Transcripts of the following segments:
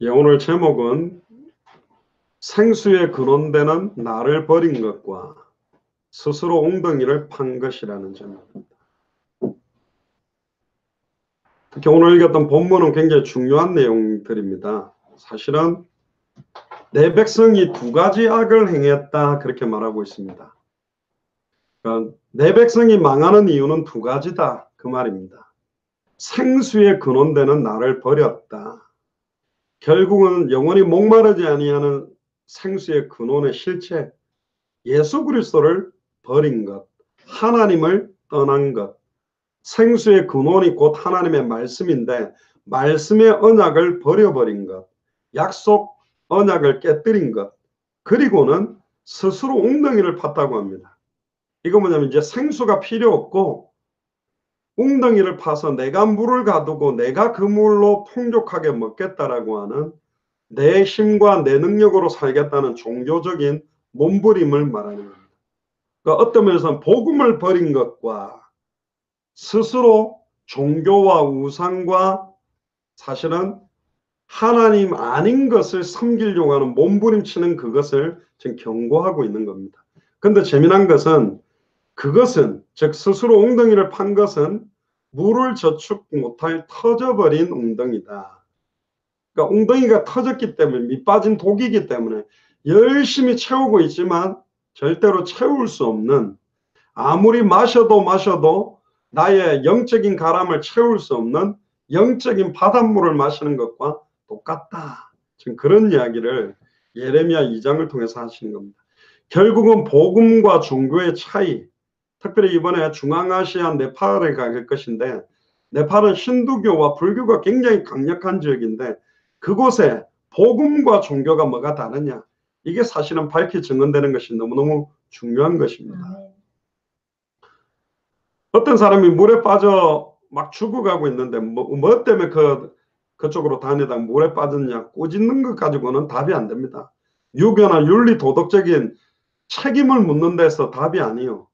예, 오늘 제목은 생수에 근원되는 나를 버린 것과 스스로 웅덩이를 판 것이라는 제목입니다. 특히 오늘 읽었던 본문은 굉장히 중요한 내용들입니다. 사실은 내 백성이 두 가지 악을 행했다 그렇게 말하고 있습니다. 그러니까 내 백성이 망하는 이유는 두 가지다 그 말입니다. 생수에 근원되는 나를 버렸다. 결국은 영원히 목마르지 아니하는 생수의 근원의 실체 예수 그리스도를 버린 것, 하나님을 떠난 것, 생수의 근원이 곧 하나님의 말씀인데 말씀의 언약을 버려버린 것, 약속 언약을 깨뜨린 것, 그리고는 스스로 웅덩이를 팠다고 합니다. 이거 뭐냐면 이제 생수가 필요 없고 웅덩이를 파서 내가 물을 가두고 내가 그 물로 풍족하게 먹겠다라고 하는 내 힘과 내 능력으로 살겠다는 종교적인 몸부림을 말하는 겁니다. 그러니까 어떤 면에서는 복음을 버린 것과 스스로 종교와 우상과 사실은 하나님 아닌 것을 섬기려고 하는 몸부림치는 그것을 지금 경고하고 있는 겁니다. 그런데 재미난 것은 그것은 즉 스스로 웅덩이를 판 것은 물을 저축 못할 터져버린 웅덩이다. 그러니까 웅덩이가 터졌기 때문에 밑빠진 독이기 때문에 열심히 채우고 있지만 절대로 채울 수 없는 아무리 마셔도 나의 영적인 가람을 채울 수 없는 영적인 바닷물을 마시는 것과 똑같다. 지금 그런 이야기를 예레미야 2장을 통해서 하시는 겁니다. 결국은 복음과 종교의 차이, 특별히 이번에 중앙아시아 네팔에 갈 것인데 네팔은 힌두교와 불교가 굉장히 강력한 지역인데 그곳에 복음과 종교가 뭐가 다르냐 이게 사실은 밝히 증언되는 것이 너무너무 중요한 것입니다. 어떤 사람이 물에 빠져 막 죽어가고 있는데 뭐 때문에 그쪽으로 다니다가 물에 빠졌냐 꾸짖는 것 가지고는 답이 안 됩니다. 유교나 윤리 도덕적인 책임을 묻는 데서 답이 아니에요.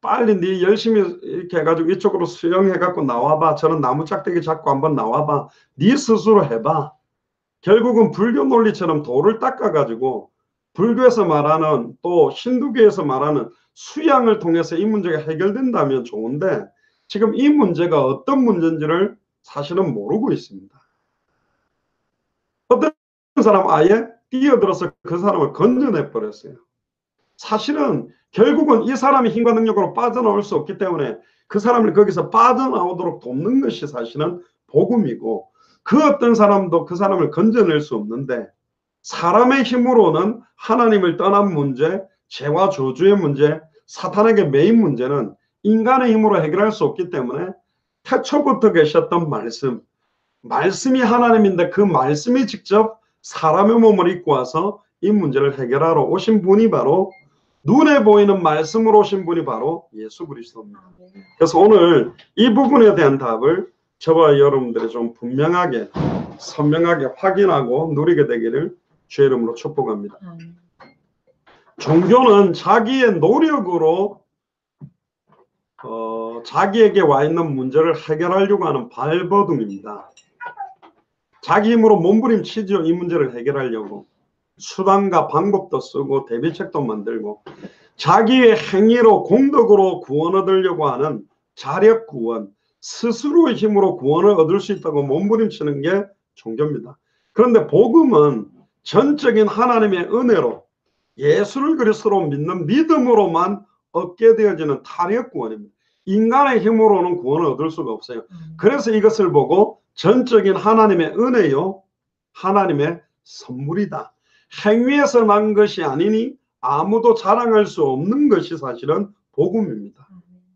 빨리 네 열심히 이렇게 해가지고 이쪽으로 수영해갖고 나와봐. 저런 나무 짝대기 잡고 한번 나와봐. 네 스스로 해봐. 결국은 불교 논리처럼 돌을 닦아가지고 불교에서 말하는 또 힌두교에서 말하는 수양을 통해서 이 문제가 해결된다면 좋은데 지금 이 문제가 어떤 문제인지를 사실은 모르고 있습니다. 어떤 사람은 아예 뛰어들어서 그 사람을 건져내 버렸어요. 사실은 결국은 이 사람의 힘과 능력으로 빠져나올 수 없기 때문에 그 사람을 거기서 빠져나오도록 돕는 것이 사실은 복음이고 그 어떤 사람도 그 사람을 건져낼 수 없는데 사람의 힘으로는 하나님을 떠난 문제, 죄와 저주의 문제, 사탄에게 매인 문제는 인간의 힘으로 해결할 수 없기 때문에 태초부터 계셨던 말씀이 하나님인데 그 말씀이 직접 사람의 몸을 입고 와서 이 문제를 해결하러 오신 분이 바로 눈에 보이는 말씀으로 오신 분이 바로 예수 그리스도입니다. 그래서 오늘 이 부분에 대한 답을 저와 여러분들이 좀 분명하게 선명하게 확인하고 누리게 되기를 주의 이름으로 축복합니다. 종교는 자기의 노력으로 자기에게 와 있는 문제를 해결하려고 하는 발버둥입니다. 자기 힘으로 몸부림치죠. 이 문제를 해결하려고. 수단과 방법도 쓰고 대비책도 만들고 자기의 행위로 공덕으로 구원 얻으려고 하는 자력 구원, 스스로의 힘으로 구원을 얻을 수 있다고 몸부림치는 게 종교입니다. 그런데 복음은 전적인 하나님의 은혜로 예수를 그리스도로 믿는 믿음으로만 얻게 되어지는 타력 구원입니다. 인간의 힘으로는 구원을 얻을 수가 없어요. 그래서 이것을 보고 전적인 하나님의 은혜요, 하나님의 선물이다. 행위에서 난 것이 아니니 아무도 자랑할 수 없는 것이 사실은 복음입니다.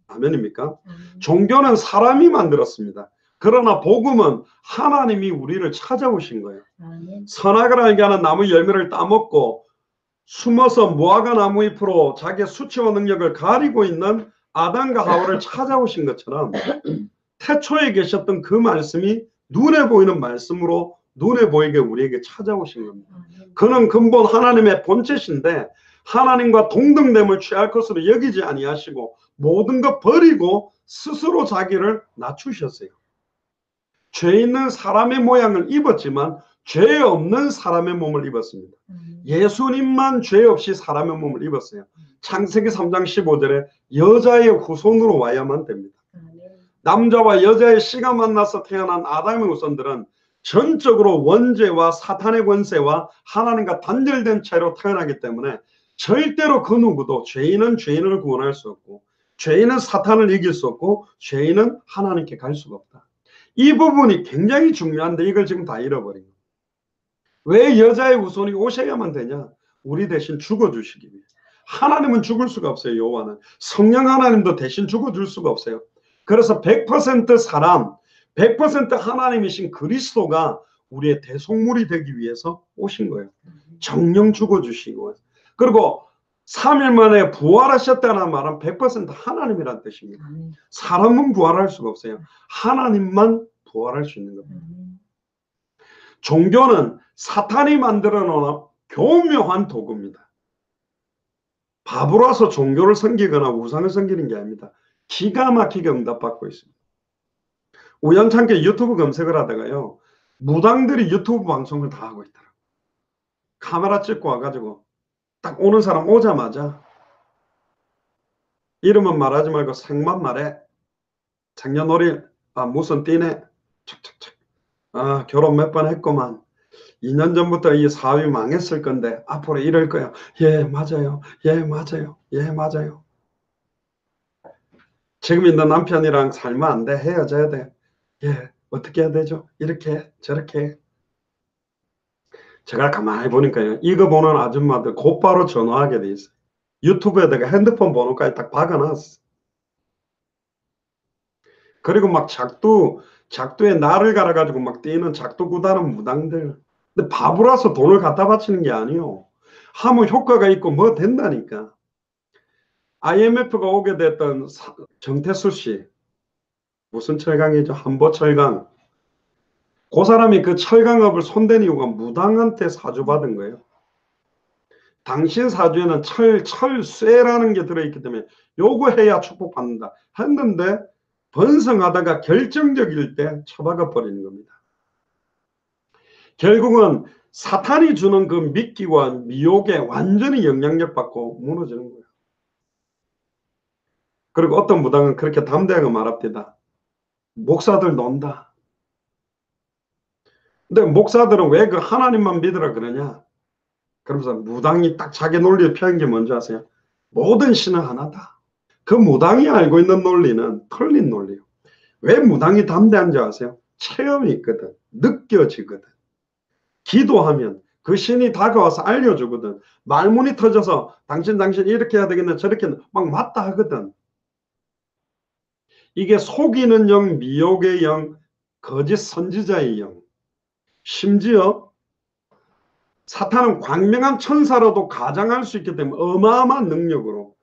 아멘입니까? 종교는 사람이 만들었습니다. 그러나 복음은 하나님이 우리를 찾아오신 거예요. 선악을 알게 하는 나무 열매를 따먹고 숨어서 무화과 나무 잎으로 자기의 수치와 능력을 가리고 있는 아담과 하와를 찾아오신 것처럼 태초에 계셨던 그 말씀이 눈에 보이는 말씀으로 눈에 보이게 우리에게 찾아오신 겁니다. 그는 근본 하나님의 본체신데 하나님과 동등됨을 취할 것으로 여기지 아니하시고 모든 것 버리고 스스로 자기를 낮추셨어요. 죄 있는 사람의 모양을 입었지만 죄 없는 사람의 몸을 입었습니다. 예수님만 죄 없이 사람의 몸을 입었어요. 창세기 3장 15절에 여자의 후손으로 와야만 됩니다. 남자와 여자의 씨가 만나서 태어난 아담의 후손들은 전적으로 원죄와 사탄의 권세와 하나님과 단절된 채로 태어나기 때문에 절대로 그 누구도 죄인은 죄인을 구원할 수 없고 죄인은 사탄을 이길 수 없고 죄인은 하나님께 갈 수가 없다. 이 부분이 굉장히 중요한데 이걸 지금 다 잃어버린 거예요. 왜 여자의 후손이 오셔야만 되냐? 우리 대신 죽어주시기 위해. 하나님은 죽을 수가 없어요. 여호와는. 성령 하나님도 대신 죽어줄 수가 없어요. 그래서 100% 사람, 100% 하나님이신 그리스도가 우리의 대속물이 되기 위해서 오신 거예요. 정령 죽어주시고. 그리고 3일 만에 부활하셨다는 말은 100% 하나님이란 뜻입니다. 사람은 부활할 수가 없어요. 하나님만 부활할 수 있는 겁니다. 종교는 사탄이 만들어 놓은 교묘한 도구입니다. 바보라서 종교를 섬기거나 우상을 섬기는 게 아닙니다. 기가 막히게 응답받고 있습니다. 우연찮게 유튜브 검색을 하다가요, 무당들이 유튜브 방송을 다 하고 있더라고요. 카메라 찍고 와가지고 딱 오는 사람 오자마자 이름은 말하지 말고 생만 말해. 작년월일 무슨 띠네 척척척. 결혼 몇 번 했구만. 2년 전부터 이 사업이 망했을 건데 앞으로 이럴 거야. 예 맞아요. 예 맞아요. 예 맞아요. 지금 있는 남편이랑 살면 안 돼. 헤어져야 돼. 예 어떻게 해야 되죠? 이렇게 저렇게. 제가 가만히 보니까요, 이거 보는 아줌마들 곧바로 전화하게 돼 있어요. 유튜브에다가 핸드폰 번호까지 딱 박아놨어. 그리고 막 작두에 날을 갈아가지고 막 뛰는 작두 구다는 무당들. 근데 바보라서 돈을 갖다 바치는 게 아니요. 하면 효과가 있고 뭐 된다니까. IMF가 오게 됐던 정태수 씨. 무슨 철강이죠? 한보철강. 그 사람이 그 철강업을 손댄 이유가 무당한테 사주받은 거예요. 당신 사주에는 철쇠라는 게 들어있기 때문에 요거 해야 축복받는다 했는데 번성하다가 결정적일 때 처박아 버리는 겁니다. 결국은 사탄이 주는 그 미끼와 미혹에 완전히 영향력 받고 무너지는 거예요. 그리고 어떤 무당은 그렇게 담대하게 말합니다. 목사들 논다. 근데 목사들은 왜 그 하나님만 믿으라 그러냐? 그러면서 무당이 딱 자기 논리를 펴는 게 뭔지 아세요? 모든 신은 하나다. 그 무당이 알고 있는 논리는 틀린 논리예요. 왜 무당이 담대한지 아세요? 체험이 있거든. 느껴지거든. 기도하면 그 신이 다가와서 알려주거든. 말문이 터져서 당신 이렇게 해야 되겠네 저렇게 막 맞다 하거든. 이게 속이는 영, 미혹의 영, 거짓 선지자의 영. 심지어 사탄은 광명한 천사로도 가장할 수 있기 때문에 어마어마한 능력으로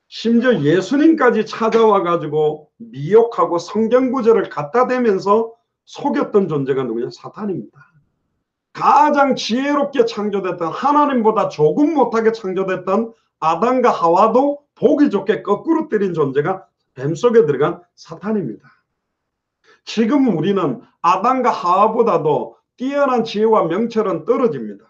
심지어 예수님까지 찾아와 가지고 미혹하고 성경 구절을 갖다 대면서 속였던 존재가 누구냐? 사탄입니다. 가장 지혜롭게 창조됐던 하나님보다 조금 못하게 창조됐던 아담과 하와도 보기 좋게 거꾸로 때린 존재가 뱀 속에 들어간 사탄입니다. 지금 우리는 아담과 하와보다도 뛰어난 지혜와 명철은 떨어집니다.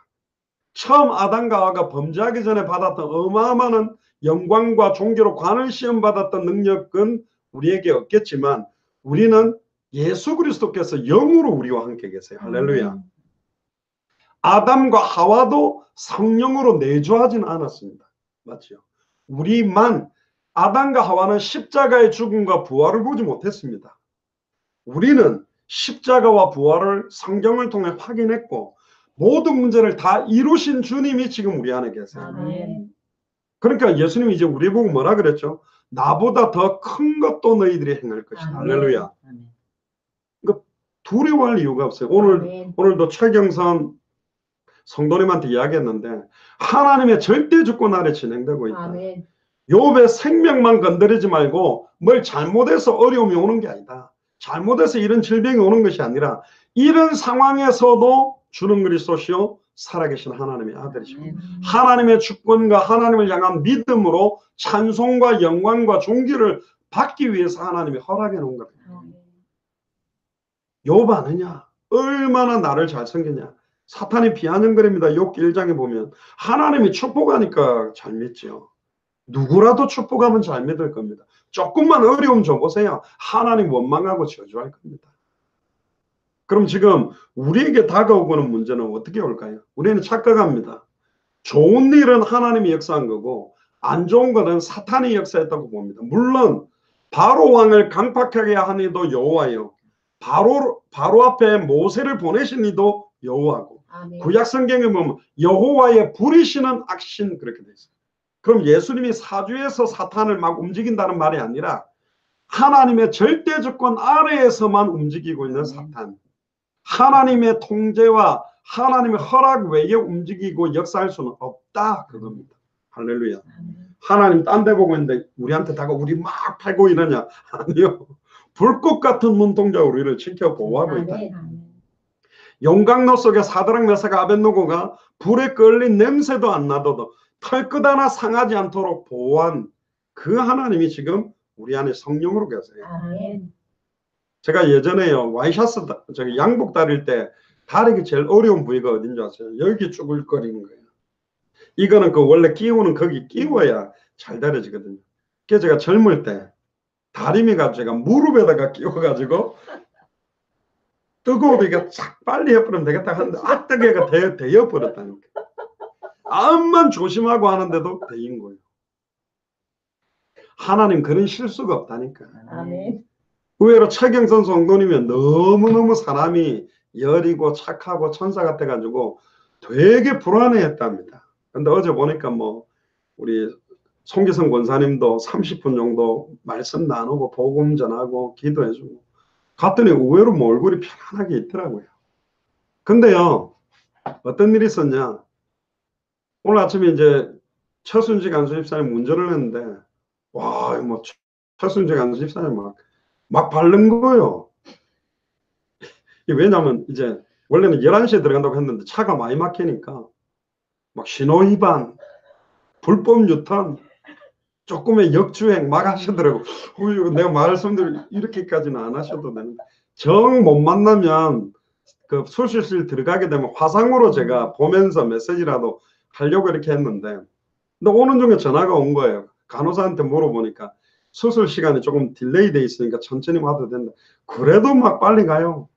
처음 아담과 하와가 범죄하기 전에 받았던 어마어마한 영광과 종교로 관을 시험 받았던 능력은 우리에게 없겠지만 우리는 예수 그리스도께서 영으로 우리와 함께 계세요. 할렐루야. 아담과 하와도 성령으로 내주하진 않았습니다. 맞죠? 우리만 아담과 하와는 십자가의 죽음과 부활을 보지 못했습니다. 우리는 십자가와 부활을 성경을 통해 확인했고 모든 문제를 다 이루신 주님이 지금 우리 안에 계세요. 아멘. 그러니까 예수님이 이제 우리 보고 뭐라 그랬죠? 나보다 더 큰 것도 너희들이 행할 것이다. 아멘. 할렐루야. 아멘. 그러니까 두려워할 이유가 없어요. 오늘도 최경선 성도님한테 이야기했는데 하나님의 절대 주권 아래 진행되고 있다. 아멘. 욥의 생명만 건드리지 말고 뭘 잘못해서 어려움이 오는 게 아니다. 잘못해서 이런 질병이 오는 것이 아니라 이런 상황에서도 주는 그리스도시요 살아계신 하나님의 아들이십니다. 하나님의 주권과 하나님을 향한 믿음으로 찬송과 영광과 존귀를 받기 위해서 하나님이 허락해 놓은 겁니다. 욥 아느냐? 얼마나 나를 잘 섬겼냐? 사탄이 비아냥거립니다. 욥기 1장에 보면 하나님이 축복하니까 잘 믿죠. 누구라도 축복하면 잘 믿을 겁니다. 조금만 어려움 줘보세요. 하나님 원망하고 저주할 겁니다. 그럼 지금 우리에게 다가오고는 문제는 어떻게 올까요? 우리는 착각합니다. 좋은 일은 하나님이 역사한 거고 안 좋은 거는 사탄이 역사했다고 봅니다. 물론 바로 왕을 강팍하게 한 이도 여호와요. 바로 앞에 모세를 보내신 이도 여호와고. 구약 성경에 보면 여호와의 부리시는 악신 그렇게 돼 있어요. 그럼 예수님이 사주에서 사탄을 막 움직인다는 말이 아니라 하나님의 절대 주권 아래에서만 움직이고 있는 사탄. 하나님의 통제와 하나님의 허락 외에 움직이고 역사할 수는 없다 그겁니다. 할렐루야. 하나님 딴 데 보고 있는데 우리한테 다가 우리 막 팔고 이러냐? 아니요. 불꽃 같은 눈동자 우리를 지켜 보호하고 있다. 용광로 속에 사드락 메사가 아벳노고가 불에 끌린 냄새도 안 나도 털끝 하나 상하지 않도록 보호한 그 하나님이 지금 우리 안에 성령으로 계세요. 제가 예전에요 와이셔츠 저기 양복 다릴 때 다리기 제일 어려운 부위가 어딘지 아세요? 여기 쭈글거리는 거예요. 이거는 그 원래 끼우는 거기 끼워야 잘 다려지거든요. 그래서 제가 젊을 때 다리미가 제가 무릎에다가 끼워가지고 뜨거우니까 싹 빨리 해버리면 되겠다 하는데 뜨개가 되어버렸다니까. 암만 조심하고 하는데도 되인 거예요. 하나님 그런 실수가 없다니까. 아멘. 의외로 최경선 성도님은 너무너무 사람이 여리고 착하고 천사 같아가지고 되게 불안해했답니다. 근데 어제 보니까 뭐 우리 송기성 권사님도 30분 정도 말씀 나누고 복음 전하고 기도해주고 갔더니 의외로 뭐 얼굴이 편안하게 있더라고요. 근데요 어떤 일이 있었냐, 오늘 아침에 이제 최순지 간수집사님 운전을 했는데 와 뭐 최순지 간수집사님 막 바른 거예요. 왜냐면 이제 원래는 11시에 들어간다고 했는데 차가 많이 막히니까 막 신호위반, 불법 유턴, 조금의 역주행 막 하시더라고. 내가 말씀드리고 이렇게까지는 안 하셔도 되는데 정 못 만나면 그 수술실 들어가게 되면 화상으로 제가 보면서 메시지라도 하려고 이렇게 했는데 근데 오는 중에 전화가 온 거예요. 간호사한테 물어보니까 수술 시간이 조금 딜레이 돼 있으니까 천천히 와도 된다. 그래도 막 빨리 가요.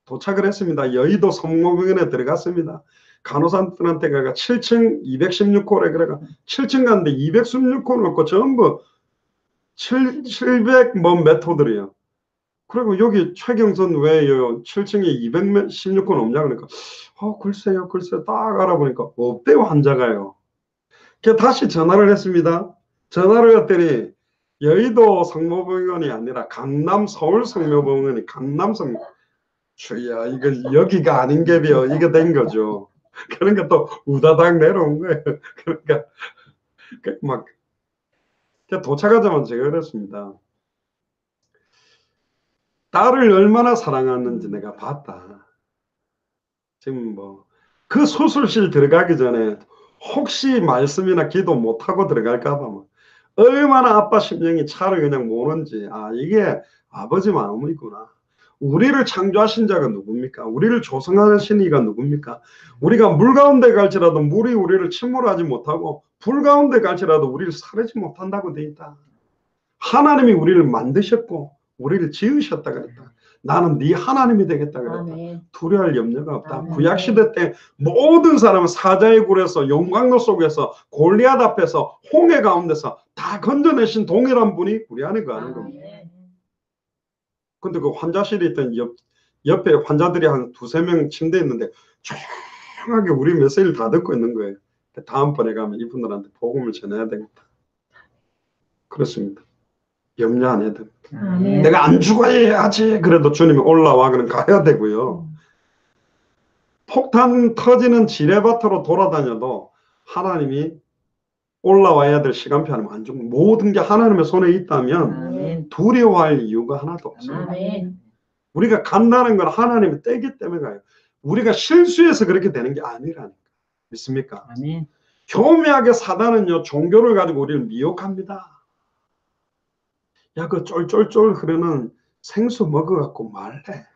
도착을 했습니다. 여의도 성모병원에 들어갔습니다. 간호사들한테 가가 7층 216호래 그래가 7층 갔는데 216호 넣고 전부 700 뭐 메토들이에요. 그리고 여기 최경선 왜요 7층에 216호 없냐 그러니까 글쎄요 딱 알아보니까 없대요 환자가요. 그래서 다시 전화를 했습니다. 전화를 했더니 여의도 성모병원이 아니라 강남 서울 성모병원이 강남 성 주야 이거 여기가 아닌 게비요 이게 된 거죠. 그러니까 또 우다닥 내려온 거예요. 그러니까 막 도착하자마자 제가 그랬습니다. 딸을 얼마나 사랑하는지 내가 봤다. 지금 뭐 그 수술실 들어가기 전에 혹시 말씀이나 기도 못하고 들어갈까 봐 얼마나 아빠 심령이 차를 그냥 모는지 이게 아버지 마음이구나. 우리를 창조하신 자가 누굽니까? 우리를 조성하신 이가 누굽니까? 우리가 물 가운데 갈지라도 물이 우리를 침몰하지 못하고 불 가운데 갈지라도 우리를 사르지 못한다고 되어 있다. 하나님이 우리를 만드셨고 우리를 지으셨다 그랬다. 나는 네 하나님이 되겠다 그랬다. 아멘. 두려워할 염려가 없다. 아멘. 구약시대 때 모든 사람은 사자의 굴에서 용광로 속에서 골리앗 앞에서 홍해 가운데서 다 건져내신 동일한 분이 우리 안에 거하는 겁니다. 근데 그 환자실에 있던 옆에 환자들이 한 두세 명 침대에 있는데 조용하게 우리 메시지를 다 듣고 있는 거예요. 다음번에 가면 이분들한테 복음을 전해야 되겠다. 그렇습니다. 염려 안 해도 내가 안 죽어야지 그래도 주님이 올라와 그럼 가야 되고요. 폭탄 터지는 지뢰밭으로 돌아다녀도 하나님이 올라와야 될 시간표는 안 죽는 모든 게 하나님의 손에 있다면 두려워할 이유가 하나도 없어요. 우리가 간다는 건 하나님의 때이기 때문에 가요. 우리가 실수해서 그렇게 되는 게 아니라니까. 믿습니까? 아멘. 교묘하게 사단은요 종교를 가지고 우리를 미혹합니다. 야, 그 쫄쫄쫄 흐르는 생수 먹어갖고 말래.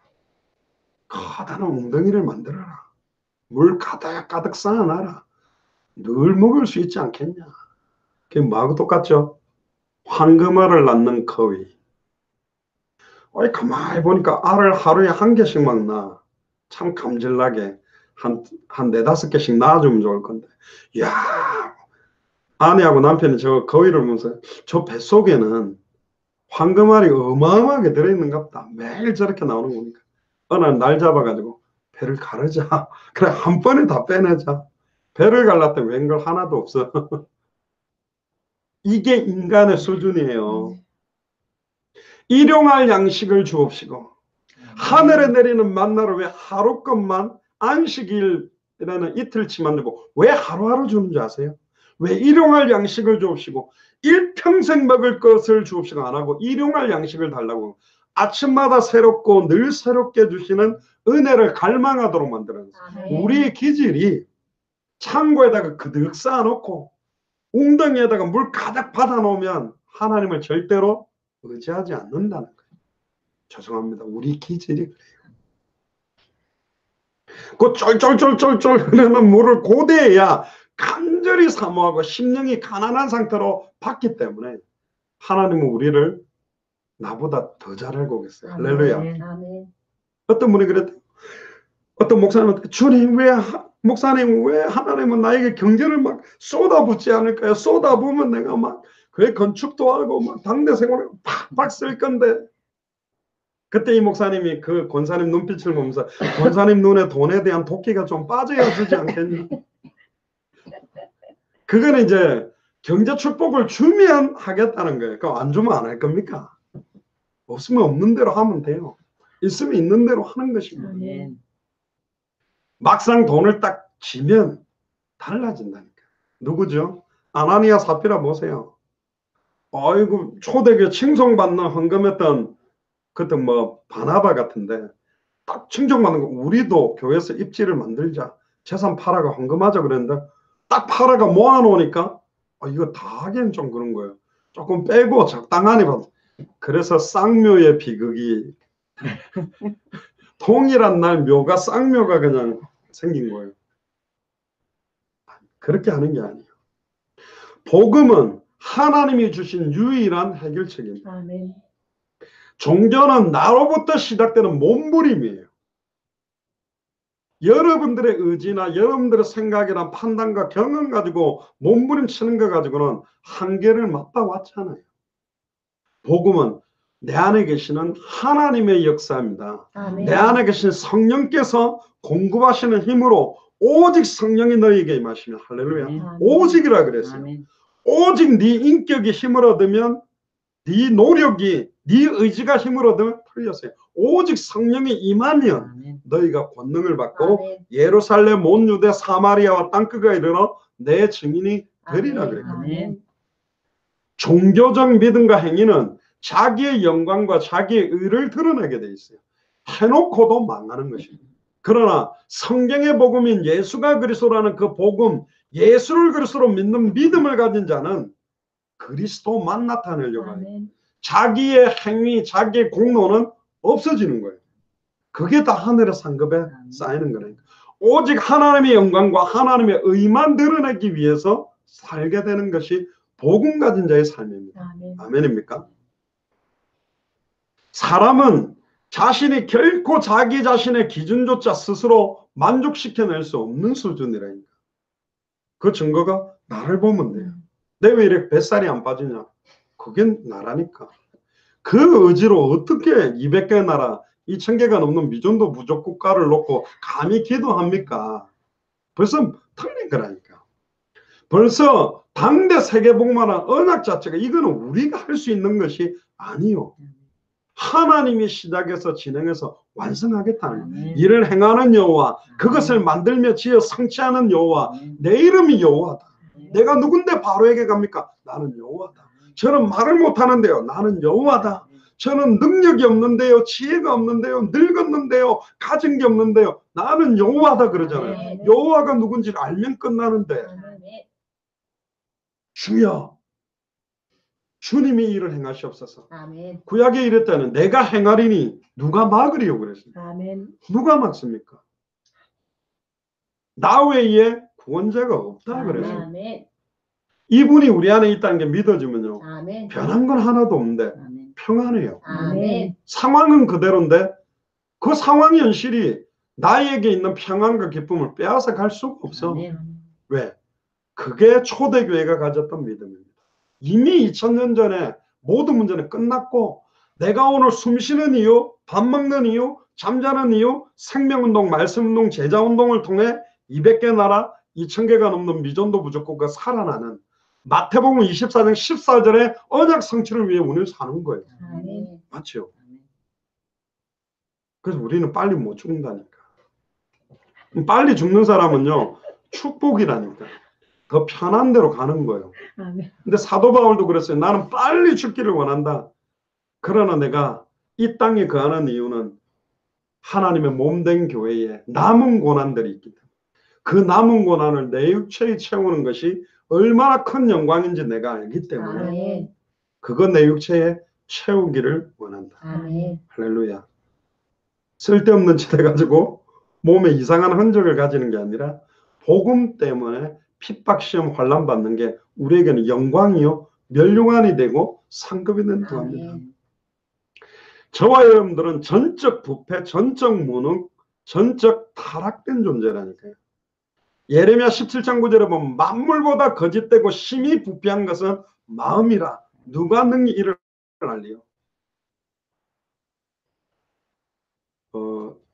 커다란 웅덩이를 만들어라. 물 가득 쌓아놔라. 늘 먹을 수 있지 않겠냐. 그게 뭐하고 똑같죠? 황금알을 낳는 거위. 어이, 가만히 보니까 알을 하루에 1개씩만 낳아. 참 감질나게 한 4-5개씩 낳아주면 좋을 건데. 이야, 아내하고 남편이 저 거위를 보면서 저 뱃속에는 황금알이 어마어마하게 들어있는갑다. 매일 저렇게 나오는 거니까. 어느 날 잡아가지고 배를 가르자. 그래, 한 번에 다 빼내자. 배를 갈랐더니 웬걸 하나도 없어. 이게 인간의 수준이에요. 일용할 양식을 주옵시고 하늘에 내리는 만나를 왜 하루 것만 안식일이라는 이틀치만 주고 왜 하루하루 주는 줄 아세요? 왜 일용할 양식을 주옵시고 일평생 먹을 것을 주옵시고 안 하고 일용할 양식을 달라고 아침마다 새롭고 늘 새롭게 주시는 은혜를 갈망하도록 만드는 거예요. 우리의 기질이 창고에다가 그득 쌓아놓고 웅덩이에다가 물 가득 받아놓으면 하나님을 절대로 의지하지 않는다는 거예요. 죄송합니다. 우리 기질이 그래요. 그 쫄쫄쫄쫄쫄 흐르는 물을 고대해야 간절히 사모하고 심령이 가난한 상태로 받기 때문에 하나님은 우리를 나보다 더 잘 알고 계세요. 할렐루야. 아멘. 어떤 분이 그랬대요. 어떤 목사님한테 주님 목사님 왜 하나님은 나에게 경제를 막 쏟아붓지 않을까요? 쏟아부으면 내가 막 그 건축도 하고 막 당대 생활을 팍팍 쓸 건데. 그때 이 목사님이 그 권사님 눈빛을 보면서 권사님 눈에 돈에 대한 도끼가 좀 빠져야 되지 않겠니? 그거는 이제 경제 축복을 주면 하겠다는 거예요. 그럼 안 주면 안 할 겁니까? 없으면 없는 대로 하면 돼요. 있으면 있는 대로 하는 것입니다. 막상 돈을 딱 지면 달라진다니까. 누구죠? 아나니아 사피라 보세요. 아이고 초대교회 칭송받는 헌금했던 그때 뭐 바나바 같은데 딱 칭송받는 거 우리도 교회에서 입지를 만들자. 재산 팔아가 헌금하자 그랬는데 딱 팔아가 모아놓으니까 이거 다 하기엔 좀 그런 거예요. 조금 빼고 적당하니 받. 그래서 쌍묘의 비극이 통일한 날 묘가 쌍묘가 그냥 생긴 거예요. 그렇게 하는 게 아니에요. 복음은 하나님이 주신 유일한 해결책입니다. 아멘. 종교는 나로부터 시작되는 몸부림이에요. 여러분들의 의지나 여러분들의 생각이나 판단과 경험 가지고 몸부림치는 거 가지고는 한계를 맞닿았잖아요. 복음은 내 안에 계시는 하나님의 역사입니다. 아멘. 내 안에 계신 성령께서 공급하시는 힘으로 오직 성령이 너희에게 임하시면 할렐루야. 아멘. 오직이라 그랬어요. 아멘. 오직 네 인격이 힘을 얻으면 네 노력이 네 의지가 힘을 얻으면 틀렸어요. 오직 성령이 임하면 아멘. 너희가 권능을 받고 아멘. 예루살렘 온 유대 사마리아와 땅끝까지 이르러 내 증인이 되리라 아멘. 그랬거든요. 아멘. 종교적 믿음과 행위는 자기의 영광과 자기의 의를 드러내게 돼 있어요. 해놓고도 망하는 것입니다. 그러나 성경의 복음인 예수가 그리스도라는 그 복음, 예수를 그리스도로 믿는 믿음을 가진 자는 그리스도만 나타내려고 해요. 아멘. 자기의 행위, 자기의 공로는 없어지는 거예요. 그게 다 하늘의 상급에 쌓이는 거니까. 오직 하나님의 영광과 하나님의 의만 드러내기 위해서 살게 되는 것이 복음 가진 자의 삶입니다. 아멘. 아멘입니까? 사람은 자신이 결코 자기 자신의 기준조차 스스로 만족시켜낼 수 없는 수준이라니까. 그 증거가 나를 보면 돼요. 내 왜 이렇게 뱃살이 안 빠지냐? 그게 나라니까. 그 의지로 어떻게 200개 나라, 2000개가 넘는 미전도 부족 국가를 놓고 감히 기도합니까? 벌써 틀린 거라니까. 벌써 당대 세계복만한 언약 자체가 이거는 우리가 할 수 있는 것이 아니요. 하나님이 시작해서 진행해서 완성하겠다는 거예요. 일을 행하는 여호와, 그것을 만들며 지어 성취하는 여호와, 내 이름이 여호와다. 내가 누군데 바로에게 갑니까? 나는 여호와다. 저는 말을 못하는데요. 나는 여호와다. 저는 능력이 없는데요. 지혜가 없는데요. 늙었는데요. 가진 게 없는데요. 나는 여호와다 그러잖아요. 여호와가 누군지를 알면 끝나는데 주여 주님이 일을 행하시옵소서. 아멘. 구약에 이랬다는 내가 행하리니 누가 막으리요 그랬습니다. 아멘. 누가 막습니까? 나 외에 구원자가 없다 그랬어요. 아멘. 이분이 우리 안에 있다는 게 믿어지면요. 아멘. 변한 건 하나도 없는데 아멘. 평안해요. 아멘. 상황은 그대로인데 그 상황 현실이 나에게 있는 평안과 기쁨을 빼앗아 갈 수가 없어. 아멘. 왜? 그게 초대교회가 가졌던 믿음입니다. 이미 2000년 전에 모든 문제는 끝났고 내가 오늘 숨 쉬는 이유, 밥 먹는 이유, 잠자는 이유, 생명운동, 말씀운동, 제자운동을 통해 200개 나라, 2000개가 넘는 미전도 부족국가 살아나는 마태복음 24장 14절의 언약 성취를 위해 우리는 사는 거예요. 아멘. 맞죠? 그래서 우리는 빨리 못 죽는다니까. 빨리 죽는 사람은요, 축복이라니까. 더 편한 대로 가는 거예요. 아멘. 근데 사도 바울도 그랬어요. 나는 빨리 죽기를 원한다. 그러나 내가 이 땅에 거하는 이유는 하나님의 몸된 교회에 남은 고난들이 있기 때문에 그 남은 고난을 내 육체에 채우는 것이 얼마나 큰 영광인지 내가 알기 때문에 아멘. 그건 내 육체에 채우기를 원한다. 아멘. 할렐루야. 쓸데없는 짓 해가지고 몸에 이상한 흔적을 가지는 게 아니라 복음 때문에 핍박 시험 환난 받는 게 우리에게는 영광이요 멸류관이 되고 상급이 된다고 합니다. 아멘. 저와 여러분들은 전적 부패, 전적 무능, 전적 타락된 존재라니까요. 예레미야 17장 9절에 보면 만물보다 거짓되고 심히 부패한 것은 마음이라 누가 능히 이를 알리요.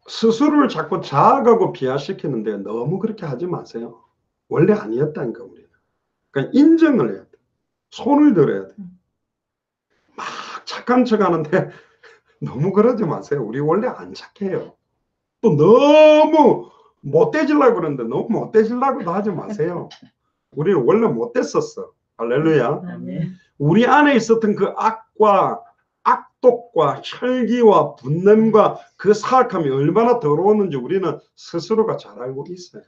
스스로를 자꾸 자학하고 비하시키는데 너무 그렇게 하지 마세요. 원래 아니었다니까 우리는. 그러니까 인정을 해야 돼. 손을 들어야 돼. 막 착한 척 하는데 너무 그러지 마세요. 우리 원래 안 착해요. 또 너무 못되지려고 그러는데 너무 못되지려고도 하지 마세요. 우리는 원래 못됐었어. 할렐루야. 아멘. 우리 안에 있었던 그 악과 악독과 혈기와 분냄과 그 사악함이 얼마나 더러웠는지 우리는 스스로가 잘 알고 있어요.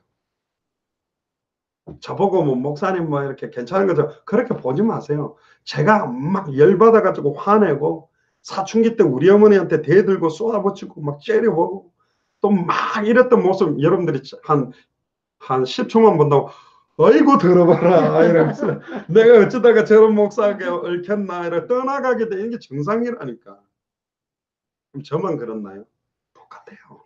저보고 뭐 목사님 뭐 이렇게 괜찮은 거죠. 그렇게 보지 마세요. 제가 막 열받아가지고 화내고 사춘기 때 우리 어머니한테 대들고 쏘아붙이고 막 째려보고 또 막 이랬던 모습 여러분들이 한 10초만 본다고 어이구 들어봐라 이러면서 내가 어쩌다가 저런 목사에게 얽혔나 이래 떠나가게 되는 게 정상이라니까. 그럼 저만 그렇나요? 똑같아요.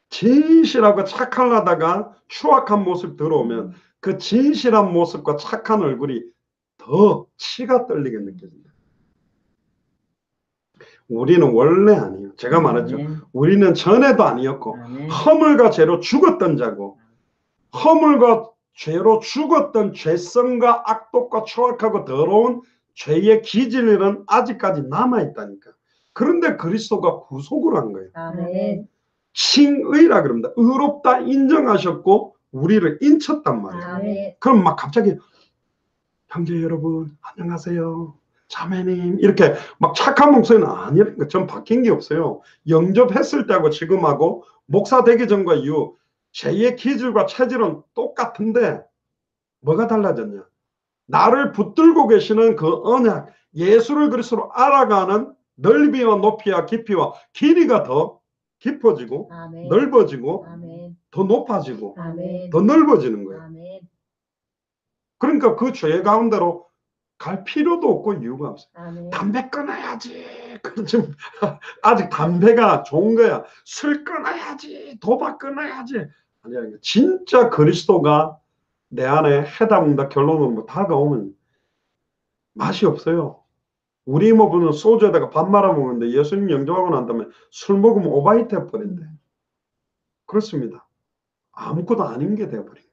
진실하고 착하려다가 추악한 모습 들어오면 그 진실한 모습과 착한 얼굴이 더 치가 떨리게 느껴진다. 우리는 원래 아니에요. 제가 말했죠. 우리는 전에도 아니었고 허물과 죄로 죽었던 자고 허물과 죄로 죽었던 죄성과 악독과 추악하고 더러운 죄의 기질은 아직까지 남아있다니까. 그런데 그리스도가 구속을 한 거예요. 아멘. 칭의라 그럽니다. 의롭다 인정하셨고 우리를 인쳤단 말이에요. 아멘. 그럼 막 갑자기 형제 여러분 안녕하세요. 자매님 이렇게 막 착한 목소리는 아니라니까. 전 바뀐 게 없어요. 영접했을 때하고 지금하고 목사 되기 전과 이후 제2의 기질과 체질은 똑같은데 뭐가 달라졌냐? 나를 붙들고 계시는 그 언약, 예수를 그리스도로 알아가는 넓이와 높이와 깊이와 길이가 더 깊어지고 아멘. 넓어지고 아멘. 더 높아지고 아멘. 더 넓어지는 거예요. 아멘. 그러니까 그 죄 가운데로 갈 필요도 없고 이유가 없어요. 아멘. 담배 끊어야지. 지금 아직 담배가 좋은 거야. 술 끊어야지. 도박 끊어야지. 아니야. 진짜 그리스도가 내 안에 해답응답 결론으로 뭐 다가오면 맛이 없어요. 우리 이모부는 소주에다가 밥 말아 먹는데 예수님 영접하고 난 다음에 술 먹으면 오바이트 해버린대. 그렇습니다. 아무것도 아닌 게 돼버린 거예요.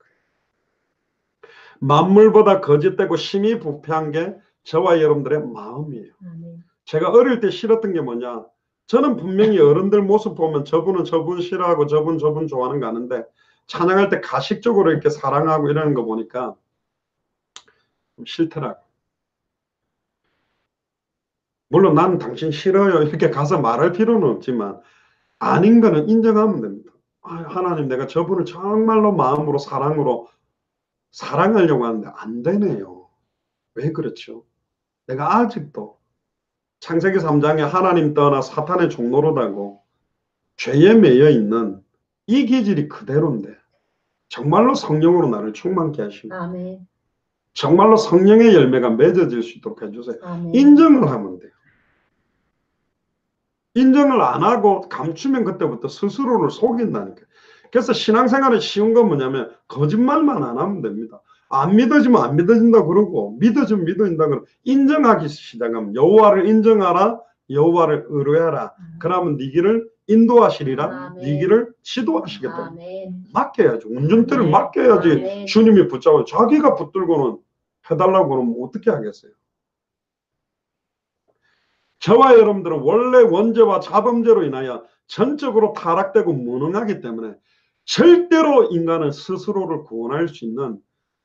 만물보다 거짓되고 심히 부패한 게 저와 여러분들의 마음이에요. 아멘. 제가 어릴 때 싫었던 게 뭐냐. 저는 분명히 어른들 모습 보면 저분은 저분 싫어하고 저분 좋아하는 거 아는데 찬양할 때 가식적으로 이렇게 사랑하고 이러는 거 보니까 좀 싫더라고. 물론 나는 당신 싫어요 이렇게 가서 말할 필요는 없지만 아닌 거는 인정하면 됩니다. 하나님 내가 저분을 정말로 마음으로 사랑으로 사랑하려고 하는데 안 되네요. 왜 그렇죠? 내가 아직도 창세기 3장에 하나님 떠나 사탄의 종노릇하고 죄에 매여 있는 이 기질이 그대로인데 정말로 성령으로 나를 충만케 하시고 아멘. 정말로 성령의 열매가 맺어질 수 있도록 해주세요. 아멘. 인정을 하면 돼요. 인정을 안 하고 감추면 그때부터 스스로를 속인다니까. 그래서 신앙생활의 쉬운 건 뭐냐면 거짓말만 안 하면 됩니다. 안 믿어지면 안 믿어진다 그러고 믿어지면 믿어진다 그러고 인정하기 시작하면 여호와를 인정하라, 여호와를 의뢰하라. 그러면 네 길을 인도하시리라. 아멘. 네 길을 지도하시겠다. 아멘. 맡겨야죠. 운전대를 아멘. 맡겨야지. 아멘. 주님이 붙잡아 자기가 붙들고는 해달라고 그러면 어떻게 하겠어요? 저와 여러분들은 원래 원죄와 자범죄로 인하여 전적으로 타락되고 무능하기 때문에 절대로 인간은 스스로를 구원할 수 있는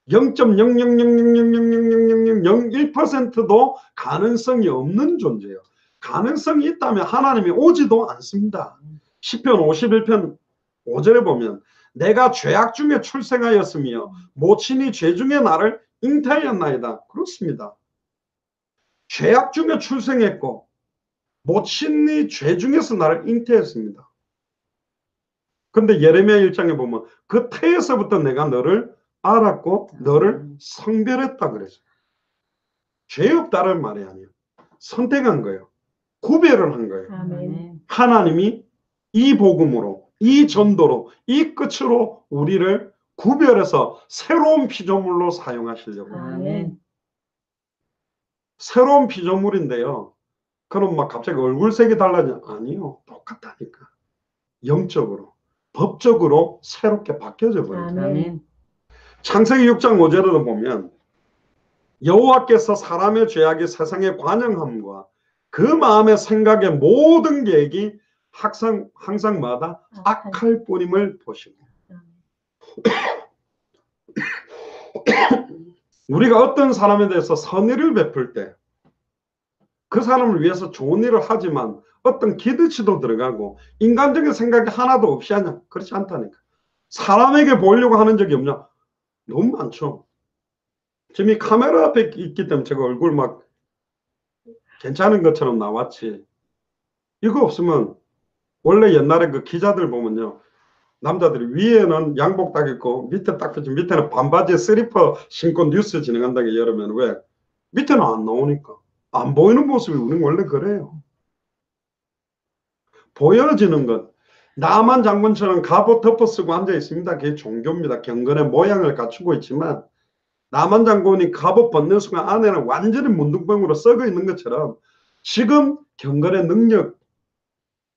0.000000001%도 가능성이 없는 존재예요. 가능성이 있다면 하나님이 오지도 않습니다. 시편 51편 5절에 보면 내가 죄악 중에 출생하였으며 모친이 죄 중에 나를 잉태하였나이다. 그렇습니다. 죄악 중에 출생했고 모친이 죄 중에서 나를 잉태했습니다. 근데 예레미야 1장에 보면 그 태에서부터 내가 너를 알았고 너를 성별했다 그랬어요. 죄 없다는 말이 아니에요. 선택한 거예요. 구별을 한 거예요. 아멘. 하나님이 이 복음으로 이 전도로 이 끝으로 우리를 구별해서 새로운 피조물로 사용하시려고. 아멘. 새로운 피조물인데요. 그럼 막 갑자기 얼굴색이 달라져? 아니요. 똑같다니까. 영적으로, 법적으로 새롭게 바뀌어져 버려요. 아멘. 창세기 6장 5절에도 보면 여호와께서 사람의 죄악이 세상에 관영함과 그 마음의 생각의 모든 계획이 항상마다 악할 뿐임을 보시고 우리가 어떤 사람에 대해서 선의를 베풀 때 그 사람을 위해서 좋은 일을 하지만 어떤 기대치도 들어가고 인간적인 생각이 하나도 없이 하냐? 그렇지 않다니까. 사람에게 보이려고 하는 적이 없냐? 너무 많죠. 지금 이 카메라 앞에 있기 때문에 제가 얼굴 막 괜찮은 것처럼 나왔지. 이거 없으면 원래 옛날에 그 기자들 보면요. 남자들이 위에는 양복 딱 입고 밑에 딱 붙이면 밑에는 반바지에 슬리퍼 신고 뉴스 진행한다는 게 여름에는 왜? 밑에는 안 나오니까. 안 보이는 모습이 우리는 원래 그래요. 보여지는 것. 나만 장군처럼 갑옷 덮어 쓰고 앉아 있습니다. 그게 종교입니다. 경건의 모양을 갖추고 있지만 나만 장군이 갑옷 벗는 순간 안에는 완전히 문둥병으로 썩어 있는 것처럼 지금 경건의 능력,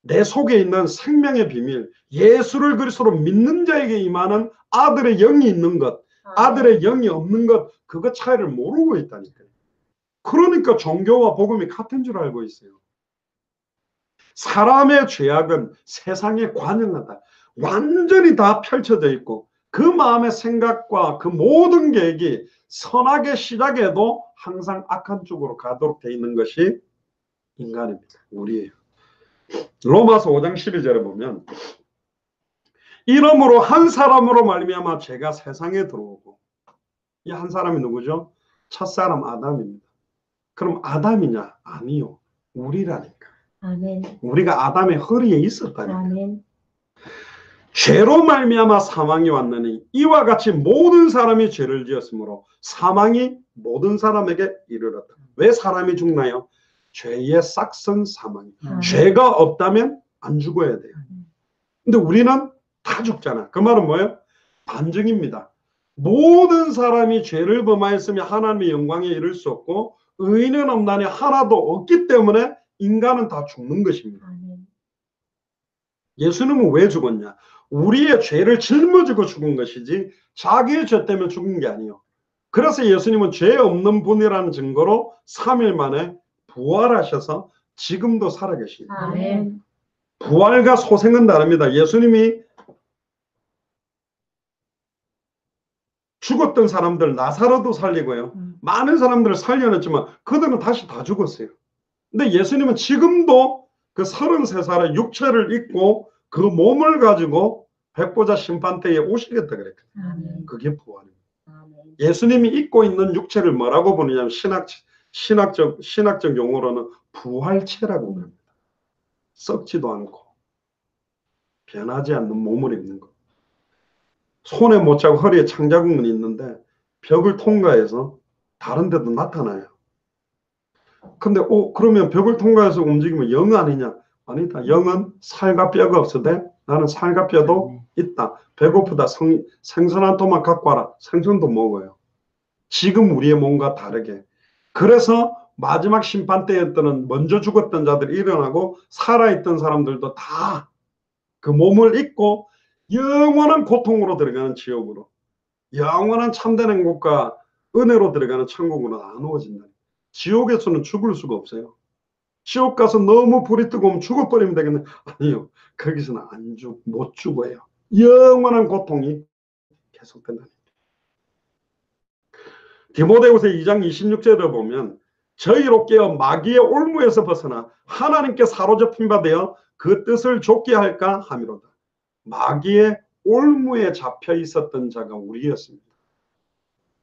내 속에 있는 생명의 비밀, 예수를 그리스도로 믿는 자에게 임하는 아들의 영이 있는 것, 아들의 영이 없는 것, 그거 차이를 모르고 있다니까요. 그러니까 종교와 복음이 같은 줄 알고 있어요. 사람의 죄악은 세상에 관영하다. 완전히 다 펼쳐져 있고 그 마음의 생각과 그 모든 계획이 선하게 시작해도 항상 악한 쪽으로 가도록 되어 있는 것이 인간입니다. 우리예요. 로마서 5장 12절에 보면 이러므로 한 사람으로 말미암아 죄가 세상에 들어오고 이 한 사람이 누구죠? 첫사람 아담입니다. 그럼 아담이냐? 아니요. 우리라니까. 아멘. 우리가 아담의 허리에 있었다니까. 아멘. 죄로 말미암아 사망이 왔느니 이와 같이 모든 사람이 죄를 지었으므로 사망이 모든 사람에게 이르렀다. 왜 사람이 죽나요? 죄의 싹선 사망이. 죄가 없다면 안 죽어야 돼요. 근데 우리는 다 죽잖아. 그 말은 뭐예요? 반증입니다. 모든 사람이 죄를 범하였으며 하나님의 영광에 이를 수 없고 의인은 없나니 하나도 없기 때문에 인간은 다 죽는 것입니다. 예수님은 왜 죽었냐? 우리의 죄를 짊어지고 죽은 것이지 자기의 죄 때문에 죽은 게 아니에요. 그래서 예수님은 죄 없는 분이라는 증거로 3일 만에 부활하셔서 지금도 살아계십니다. 아멘. 부활과 소생은 다릅니다. 예수님이 죽었던 사람들 나사로도 살리고요. 많은 사람들을 살려냈지만 그들은 다시 다 죽었어요. 근데 예수님은 지금도 그 33살의 육체를 입고 그 몸을 가지고 백보자 심판대에 오시겠다 그랬거든요. 그게 부활입니다. 예수님이 입고 있는 육체를 뭐라고 부르냐면 신학적 용어로는 부활체라고 합니다. 썩지도 않고 변하지 않는 몸을 입는 것. 손에 못 차고 허리에 창자국문이 있는데 벽을 통과해서 다른 데도 나타나요. 근데 그러면 벽을 통과해서 움직이면 영 아니냐? 아니다. 영은 살과 뼈가 없어도 나는 살과 뼈도 있다. 배고프다. 생선 한 토막 갖고 와라. 생선도 먹어요. 지금 우리의 몸과 다르게. 그래서 마지막 심판 때였던 먼저 죽었던 자들이 일어나고 살아있던 사람들도 다 그 몸을 잊고 영원한 고통으로 들어가는 지옥으로, 영원한 참된 행복과 은혜로 들어가는 천국으로 나누어진다. 지옥에서는 죽을 수가 없어요. 지옥 가서 너무 불이 뜨거우면 죽어버리면 되겠네. 아니요. 거기서는 못 죽어요. 영원한 고통이 계속된다. 디모데후서 2장 26절을 보면 저희로 깨어 마귀의 올무에서 벗어나 하나님께 사로잡힌 바 되어 그 뜻을 좇게 할까 함이로다. 마귀의 올무에 잡혀 있었던 자가 우리였습니다.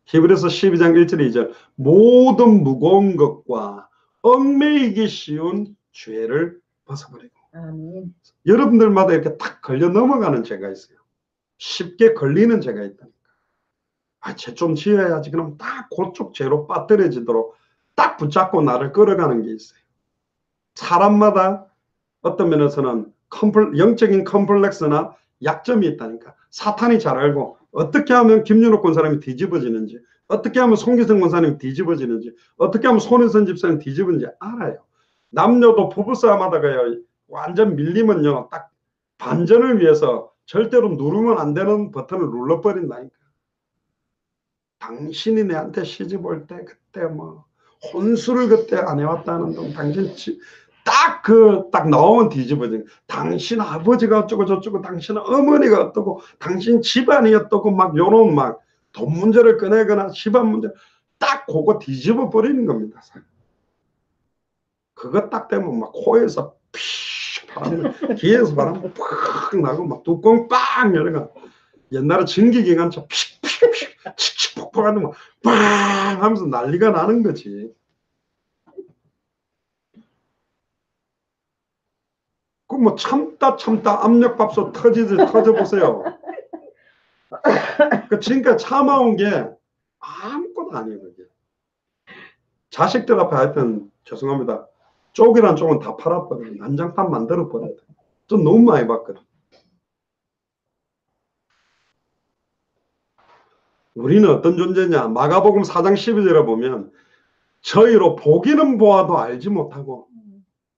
히브리서 12장 1절 2절 모든 무거운 것과 얽매이기 쉬운 죄를 벗어버리고. 아멘. 여러분들마다 이렇게 딱 걸려 넘어가는 죄가 있어요. 쉽게 걸리는 죄가 있다니까. 죄 좀 지어야지. 그럼 딱 그쪽 죄로 빠뜨려지도록 딱 붙잡고 나를 끌어가는 게 있어요. 사람마다 어떤 면에서는 영적인 컴플렉스나 약점이 있다니까. 사탄이 잘 알고 어떻게 하면 김윤옥 권사님이 뒤집어지는지, 어떻게 하면 송기성 권사님이 뒤집어지는지, 어떻게 하면 손혜선 집사님 뒤집어지는지 알아요. 남녀도 부부싸움 하다가요, 완전 밀리면요, 딱 반전을 위해서 절대로 누르면 안 되는 버튼을 눌러버린다니까. 당신이 내한테 시집 올 때 그때 뭐 혼수를 그때 안 해왔다는 둥, 당신 딱 나오면 뒤집어진. 당신 아버지가 어쩌고 저쩌고, 당신 어머니가 어떠고, 당신 집안이 어떠고, 막 요런 막 돈 문제를 꺼내거나 집안 문제 딱 그거 뒤집어 버리는 겁니다. 그거 딱 되면 막 코에서 피 바람, 귀에서 바람 팍 나고 막 뚜껑 빵 열어가. 옛날에 전기기관차 픽픽픽 칙칙 폭폭하는 막 빵 하면서 난리가 나는 거지. 그 뭐 참다 압력밥솥 터져보세요. 그 지금까지 참아온 게 아무것도 아니에요. 그게. 자식들 앞에 하여튼 죄송합니다. 쪽이란 쪽은 다 팔아버려요. 난장판 만들어버려요. 좀 너무 많이 봤거든. 우리는 어떤 존재냐. 마가복음 4장 12절에 보면 저희로 보기는 보아도 알지 못하고,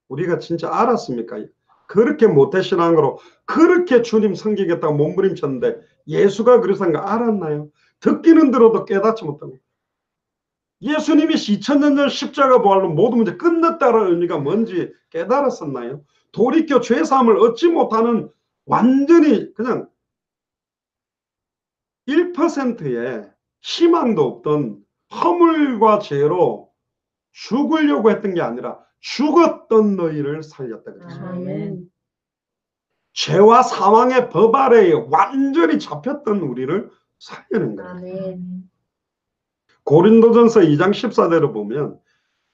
우리가 진짜 알았습니까? 그렇게 모태신앙으로 그렇게 주님 섬기겠다고 몸부림쳤는데 예수가 그래서 한 거 알았나요? 듣기는 들어도 깨닫지 못하고. 예수님이 2000년 전 십자가 부활로 모든 문제 끝났다는 의미가 뭔지 깨달았었나요? 돌이켜 죄사함을 얻지 못하는 완전히 그냥 1%의 희망도 없던 허물과 죄로 죽으려고 했던 게 아니라 죽었던 너희를 살렸다 그랬어요. 아멘. 죄와 사망의 법 아래에 완전히 잡혔던 우리를 살려낸 거예요. 아멘. 고린도전서 2장 14절을 보면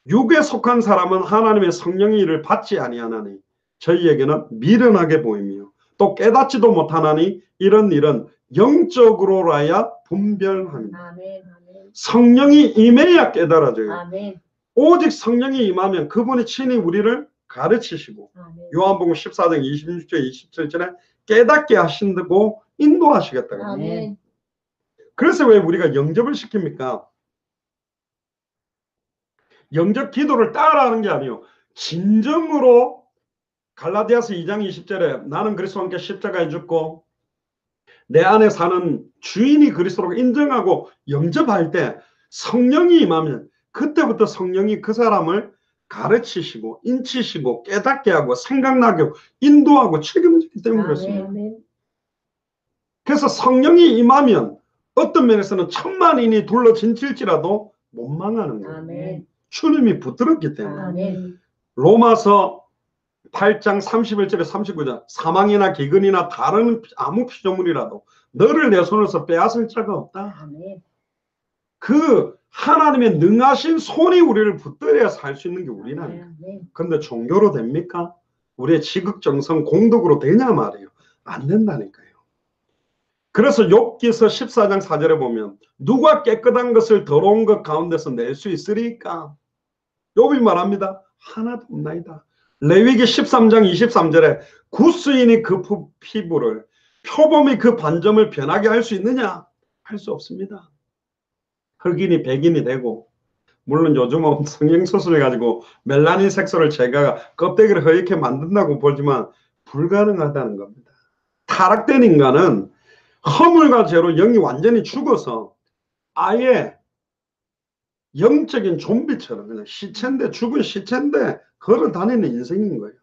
육에 속한 사람은 하나님의 성령의 일을 받지 아니하나니 저희에게는 미련하게 보이며 또 깨닫지도 못하나니 이런 일은 영적으로라야 분별합니다. 아멘. 성령이 임해야 깨달아져요. 아멘. 오직 성령이 임하면 그분이 친히 우리를 가르치시고, 아멘. 요한복음 14장 26절 27절에 깨닫게 하신다고 인도하시겠다고. 아멘. 그래서 왜 우리가 영접을 시킵니까? 영접 기도를 따라하는 게 아니에요. 진정으로 갈라디아서 2장 20절에 나는 그리스도와 함께 십자가에 죽고 내 안에 사는 주인이 그리스도로 인정하고 영접할 때 성령이 임하면 그때부터 성령이 그 사람을 가르치시고 인치시고 깨닫게 하고 생각나게 하고 인도하고 책임지기 때문에 그렇습니다. 그래서 성령이 임하면 어떤 면에서는 천만인이 둘러진칠지라도 못 망하는 거예요. 아멘. 주님이 붙들었기 때문에. 아멘. 로마서 8장 31절에 39절 사망이나 기근이나 다른 아무 피조물이라도 너를 내 손에서 빼앗을 자가 없다. 아멘. 그 하나님의 능하신 손이 우리를 붙들어야 살 수 있는 게 우리라니까. 그런데 종교로 됩니까? 우리의 지극정성 공덕으로 되냐 말이에요. 안 된다니까요. 그래서 욥기서 14장 4절에 보면 누가 깨끗한 것을 더러운 것 가운데서 낼 수 있으리까? 욥이 말합니다. 하나도 없나이다. 레위기 13장 23절에 구스인이 그 피부를 표범이 그 반점을 변하게 할 수 있느냐? 할 수 없습니다. 흑인이 백인이 되고, 물론 요즘은 성형수술을 가지고 멜라닌 색소를 제가 껍데기를 허옇게 만든다고 보지만 불가능하다는 겁니다. 타락된 인간은 허물과 죄로 영이 완전히 죽어서 아예 영적인 좀비처럼 그냥 시체인데, 죽은 시체인데 걸어 다니는 인생인 거예요.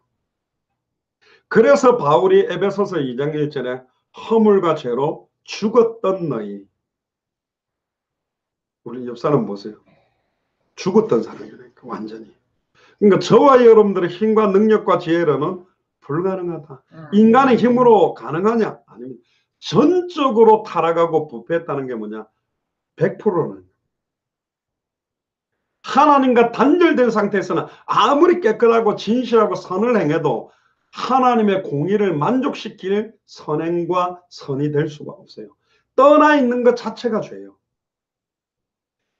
그래서 바울이 에베소서 2장 1절에 허물과 죄로 죽었던 너희, 우리 옆 사람 보세요. 죽었던 사람이니까 완전히. 그러니까 저와 여러분들의 힘과 능력과 지혜로는 불가능하다. 인간의 힘으로 가능하냐? 아닙니다. 전적으로 타락하고 부패했다는 게 뭐냐? 100%는 하나님과 단절된 상태에서는 아무리 깨끗하고 진실하고 선을 행해도 하나님의 공의를 만족시킬 선행과 선이 될 수가 없어요. 떠나 있는 것 자체가 죄예요.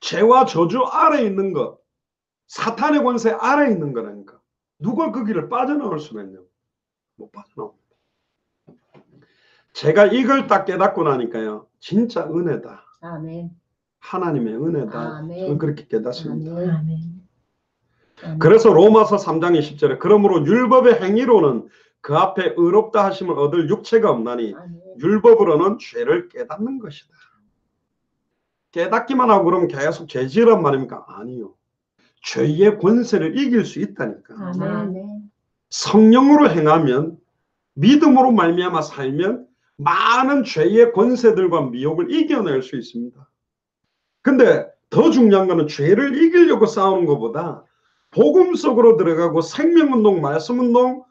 죄와 저주 아래 있는 것, 사탄의 권세 아래 있는 거라니까. 누가 그 길을 빠져나올 수가 있냐고. 못 빠져나옵니다. 제가 이걸 딱 깨닫고 나니까요, 진짜 은혜다. 아멘. 하나님의 은혜다. 아멘. 저는 그렇게 깨닫습니다. 아멘. 그래서 로마서 3장 20절에 그러므로 율법의 행위로는 그 앞에 의롭다 하심을 얻을 육체가 없나니 율법으로는 죄를 깨닫는 것이다. 깨닫기만 하고 그러면 계속 죄지으란 말입니까? 아니요. 죄의 권세를 이길 수 있다니까. 아멘. 성령으로 행하면, 믿음으로 말미암아 살면 많은 죄의 권세들과 미혹을 이겨낼 수 있습니다. 근데 더 중요한 거는 죄를 이기려고 싸우는 것보다 복음 속으로 들어가고 생명운동, 말씀운동,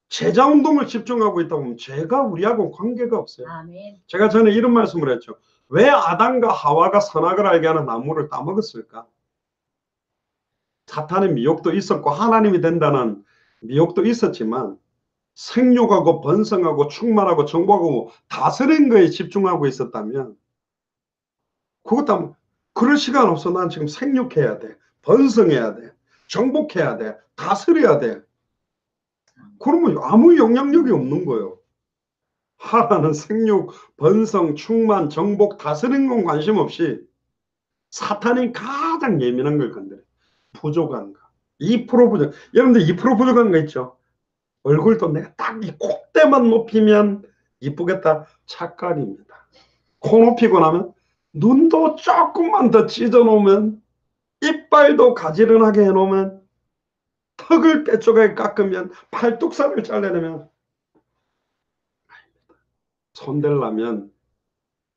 제자운동을 집중하고 있다 보면 죄가 우리하고 관계가 없어요. 아멘. 제가 전에 이런 말씀을 했죠. 왜 아담과 하와가 선악을 알게 하는 나무를 따먹었을까? 사탄의 미혹도 있었고 하나님이 된다는 미혹도 있었지만 생육하고 번성하고 충만하고 정복하고 다스린 거에 집중하고 있었다면, 그것도 그럴 시간 없어. 난 지금 생육해야 돼, 번성해야 돼, 정복해야 돼, 다스려야 돼. 그러면 아무 영향력이 없는 거예요. 하나는 생육, 번성, 충만, 정복, 다스리는 건 관심 없이 사탄이 가장 예민한 걸 건드려요. 부족한 거. 2% 부족. 여러분들 2% 부족한 거 있죠? 얼굴도 내가 딱 이 콧대만 높이면 이쁘겠다. 착각입니다. 코 높이고 나면 눈도 조금만 더 찢어놓으면, 이빨도 가지런하게 해놓으면, 턱을 빼쪽하게 깎으면, 팔뚝살을 잘라내면, 손대려면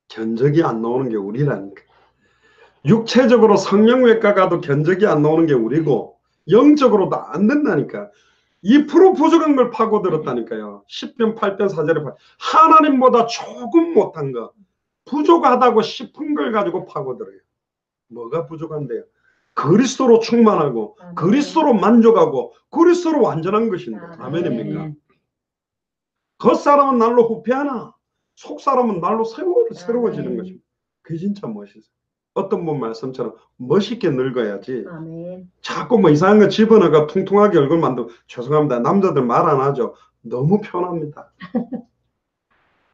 견적이 안 나오는 게 우리라니까. 육체적으로 성형외과 가도 견적이 안 나오는 게 우리고 영적으로도 안 된다니까. 2% 부족한 걸 파고들었다니까요. 10편 8편 4절에 하나님보다 조금 못한 거, 부족하다고 싶은 걸 가지고 파고들어요. 뭐가 부족한데요? 그리스도로 충만하고 그리스도로 만족하고 그리스도로 완전한 것인데. 아멘입니까? 겉사람은 날로 후패하나 속사람은 날로 새로워지는 것입니다. 그게 진짜 멋있어요. 어떤 분 말씀처럼 멋있게 늙어야지. 아멘. 자꾸 뭐 이상한 거 집어넣어가 퉁퉁하게 얼굴 만들고, 죄송합니다. 남자들 말 안 하죠. 너무 편합니다.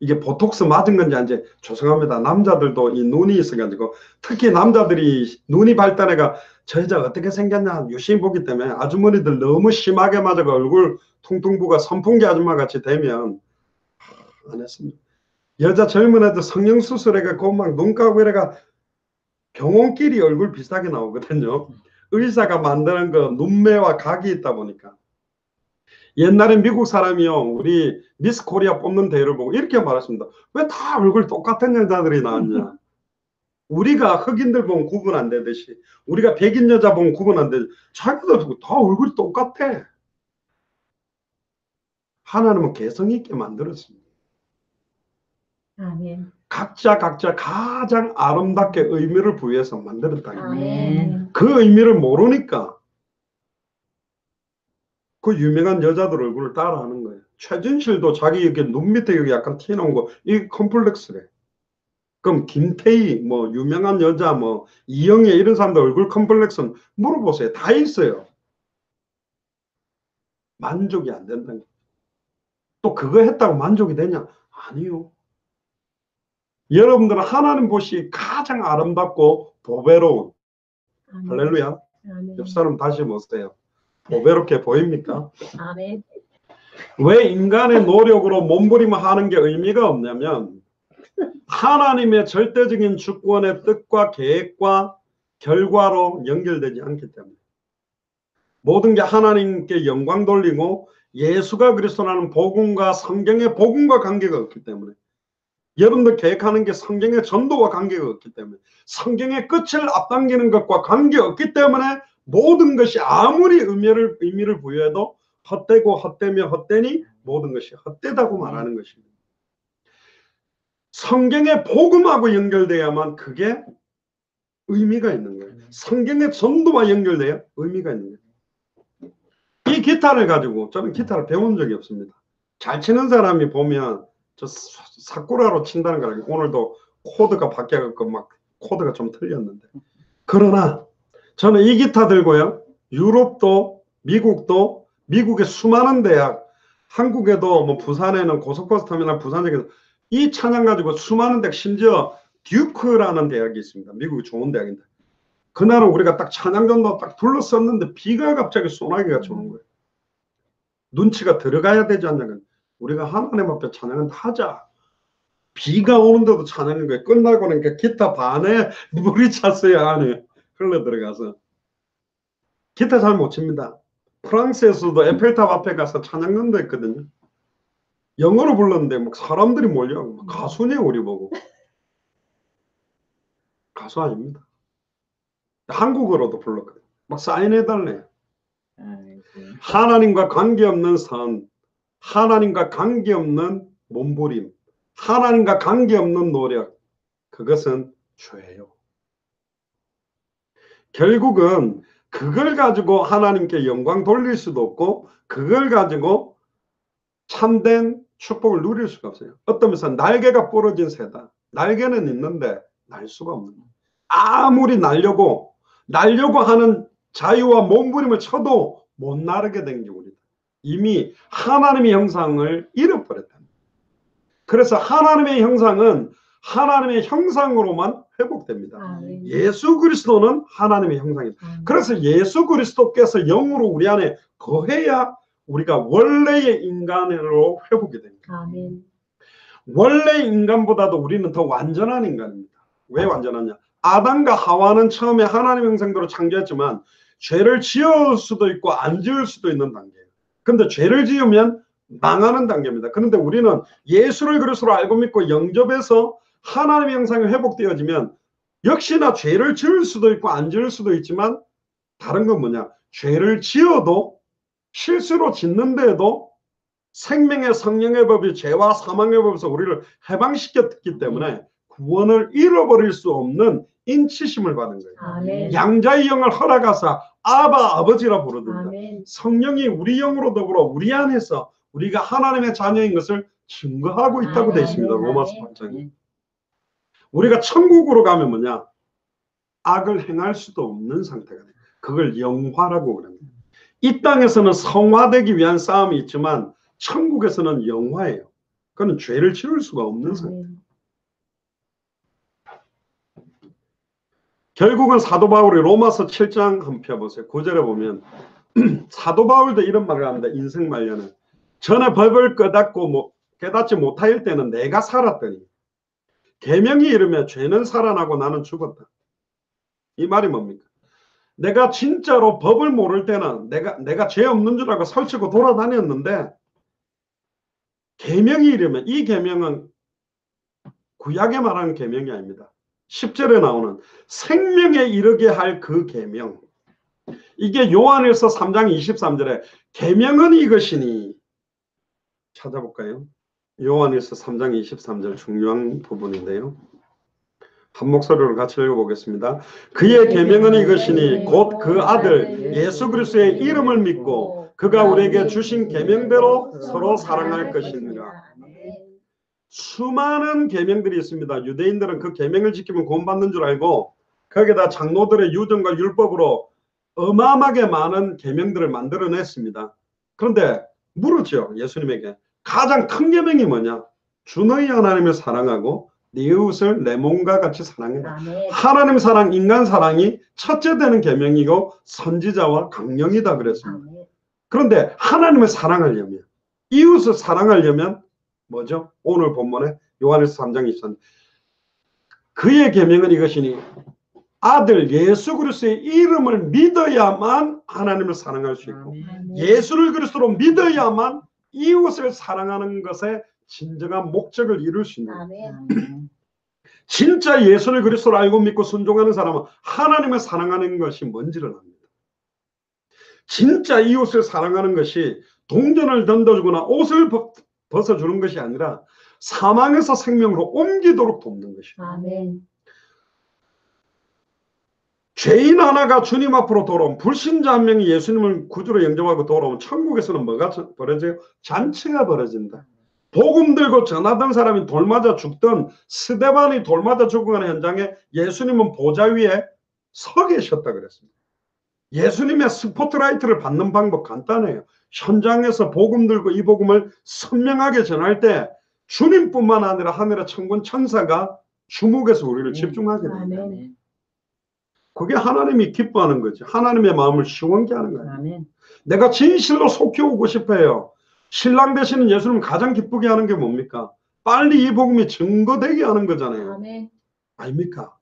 이게 보톡스 맞은 건지 아닌지 죄송합니다. 남자들도 이 눈이 있어가지고, 특히 남자들이 눈이 발달해가 저 여자 어떻게 생겼냐 유심히 보기 때문에 아주머니들 너무 심하게 맞아가 얼굴 퉁퉁부가 선풍기 아줌마 같이 되면 안 했습니다. 여자 젊은 애들 성형수술해가 막 눈 까고 이래가 병원끼리 얼굴 비슷하게 나오거든요. 의사가 만드는 거 눈매와 각이 있다 보니까. 옛날에 미국 사람이요, 우리 미스 코리아 뽑는 대회를 보고 이렇게 말했습니다. 왜 다 얼굴 똑같은 여자들이 나왔냐? 우리가 흑인들 보면 구분 안 되듯이, 우리가 백인 여자 보면 구분 안 되듯이 자기들 다 얼굴이 똑같아. 하나님은 개성 있게 만들었습니다. 아멘. 각자 가장 아름답게 의미를 부여해서 만들었다. 아멘. 그 의미를 모르니까 그 유명한 여자들 얼굴을 따라하는 거예요. 최진실도 자기 여기 눈 밑에 여기 약간 튀어나온 거, 이 컴플렉스래. 그럼 김태희, 뭐 유명한 여자, 뭐 이영애 이런 사람들 얼굴 컴플렉스는 물어보세요. 다 있어요. 만족이 안 된다는 거예요. 또 그거 했다고 만족이 되냐? 아니요. 여러분들은 하나님 보시 가장 아름답고 보배로운, 할렐루야. 옆 사람 다시 보세요. 보배롭게 보입니까? 아멘. 왜 인간의 노력으로 몸부림을 하는 게 의미가 없냐면 하나님의 절대적인 주권의 뜻과 계획과 결과로 연결되지 않기 때문에, 모든 게 하나님께 영광 돌리고 예수가 그리스도라는 복음과 성경의 복음과 관계가 없기 때문에, 여러분들 계획하는 게 성경의 전도와 관계가 없기 때문에, 성경의 끝을 앞당기는 것과 관계없기 때문에 모든 것이 아무리 의미를 부여해도 헛되고 헛되며 헛되니 모든 것이 헛되다고 말하는 것입니다. 성경의 복음하고 연결돼야만 그게 의미가 있는 거예요. 성경의 전도와 연결돼야 의미가 있는 거예요. 이 기타를 가지고, 저는 기타를 배운 적이 없습니다. 잘 치는 사람이 보면 저 사쿠라로 친다는 거라, 오늘도 코드가 바뀌어갖고 막 코드가 좀 틀렸는데, 그러나 저는 이 기타 들고요, 유럽도 미국도, 미국의 수많은 대학, 한국에도 뭐 부산에는 고속버스 터미널 부산역에서 이 찬양 가지고 수많은 대학, 심지어 듀크라는 대학이 있습니다. 미국이 좋은 대학인데, 그날은 우리가 딱 찬양전도 딱 둘러섰는데 비가 갑자기 소나기가 오는 거예요. 눈치가 들어가야 되지 않냐. 우리가 하나님 앞에 찬양은 하자. 비가 오는데도 찬양인 거예요. 끝나고는 그 기타 반에 물이 찼어요. 안에 흘러 들어가서. 기타 잘 못 칩니다. 프랑스에서도 에펠탑 앞에 가서 찬양전도 했거든요. 영어로 불렀는데 막 사람들이 몰려. 가수네 우리 보고. 가수 아닙니다. 한국어로도 불렀거든요. 막 사인해달래요. 하나님과 관계없는 선, 하나님과 관계없는 몸부림, 하나님과 관계없는 노력, 그것은 죄예요. 결국은 그걸 가지고 하나님께 영광 돌릴 수도 없고, 그걸 가지고 참된 축복을 누릴 수가 없어요. 어떤 면에서 날개가 부러진 새다. 날개는 있는데 날 수가 없는 거예요. 아무리 날려고 하는 자유와 몸부림을 쳐도 못 나르게 된 게 우리다. 이미 하나님의 형상을 잃어버렸다. 그래서 하나님의 형상은 하나님의 형상으로만 회복됩니다. 예수 그리스도는 하나님의 형상입니다. 그래서 예수 그리스도께서 영으로 우리 안에 거해야 우리가 원래의 인간으로 회복이 됩니다. 아멘. 원래 인간보다도 우리는 더 완전한 인간입니다. 왜 완전하냐? 아담과 하와는 처음에 하나님의 형상대로 창조했지만 죄를 지을 수도 있고 안 지을 수도 있는 단계예요. 근데 죄를 지으면 망하는 단계입니다. 그런데 우리는 예수를 그리스도로 알고 믿고 영접해서 하나님의 형상이 회복되어지면 역시나 죄를 지을 수도 있고 안 지을 수도 있지만, 다른 건 뭐냐? 죄를 지어도 실수로 짓는데도 생명의 성령의 법이 죄와 사망의 법에서 우리를 해방시켰기 때문에 구원을 잃어버릴 수 없는 인치심을 받은 거예요. 아멘. 양자의 영을 허락하사 아바 아버지라 부르든다. 아멘. 성령이 우리 영으로 더불어 우리 안에서 우리가 하나님의 자녀인 것을 증거하고 있다고 되어 있습니다. 로마서 8장에. 우리가 천국으로 가면 뭐냐? 악을 행할 수도 없는 상태가 돼요. 그걸 영화라고 그럽니다. 이 땅에서는 성화되기 위한 싸움이 있지만 천국에서는 영화예요. 그건 죄를 지을 수가 없는 상태. 결국은 사도 바울이 로마서 7장 한번 펴보세요. 9절에 보면 사도 바울도 이런 말을 합니다. 인생 말년은 전에 법을 깨닫지 못할 때는 내가 살았더니 계명이 이르면 죄는 살아나고 나는 죽었다. 이 말이 뭡니까? 내가 진짜로 법을 모를 때는 내가 죄 없는 줄 알고 설치고 돌아다녔는데, 계명이 이르면, 이 계명은 구약에 말하는 계명이 아닙니다. 10절에 나오는 생명에 이르게 할 그 계명, 이게 요한일서 3장 23절에 계명은 이것이니, 찾아볼까요? 요한일서 3장 23절 중요한 부분인데요. 한 목소리로 같이 읽어보겠습니다. 그의 계명은 이것이니 곧 그 아들 예수 그리스도의 이름을 믿고 그가 우리에게 주신 계명대로 서로 사랑할 것이니라. 수많은 계명들이 있습니다. 유대인들은 그 계명을 지키면 구원받는 줄 알고 거기다 장로들의 유전과 율법으로 어마어마하게 많은 계명들을 만들어냈습니다. 그런데 물었죠. 예수님에게 가장 큰 계명이 뭐냐? 주 너희 하나님을 사랑하고 네 이웃을 내 몸과 같이 사랑해라. 하나님 사랑, 인간 사랑이 첫째 되는 계명이고 선지자와 강령이다 그랬습니다. 그런데 하나님을 사랑하려면, 이웃을 사랑하려면 뭐죠? 오늘 본문에 요한일서 3장 23절 그의 계명은 이것이니 아들 예수 그리스도의 이름을 믿어야만 하나님을 사랑할 수 있고 예수를 그리스도로 믿어야만 이웃을 사랑하는 것의 진정한 목적을 이룰 수 있는 거예요. 진짜 예수를 그리스도로 알고 믿고 순종하는 사람은 하나님을 사랑하는 것이 뭔지를 압니다. 진짜 이웃을 사랑하는 것이 동전을 던져주거나 옷을 벗어주는 것이 아니라 사망에서 생명으로 옮기도록 돕는 것이에요. 죄인 하나가 주님 앞으로 돌아오면, 불신자 한 명이 예수님을 구주로 영접하고 돌아오면 천국에서는 뭐가 벌어져요? 잔치가 벌어진다. 복음 들고 전하던 사람이 돌 맞아 죽던 스데반이 돌 맞아 죽어가는 현장에 예수님은 보좌 위에 서 계셨다 그랬습니다. 예수님의 스포트라이트를 받는 방법 간단해요. 현장에서 복음 들고 이 복음을 선명하게 전할 때 주님뿐만 아니라 하늘의 천군 천사가 주목해서 우리를 집중하게 됩니다. 그게 하나님이 기뻐하는 거지. 하나님의 마음을 시원케 하는 거예요. 내가 진실로 속히 오고 싶어요. 신랑 되시는 예수님 가장 기쁘게 하는 게 뭡니까? 빨리 이 복음이 증거되게 하는 거잖아요. 아닙니까?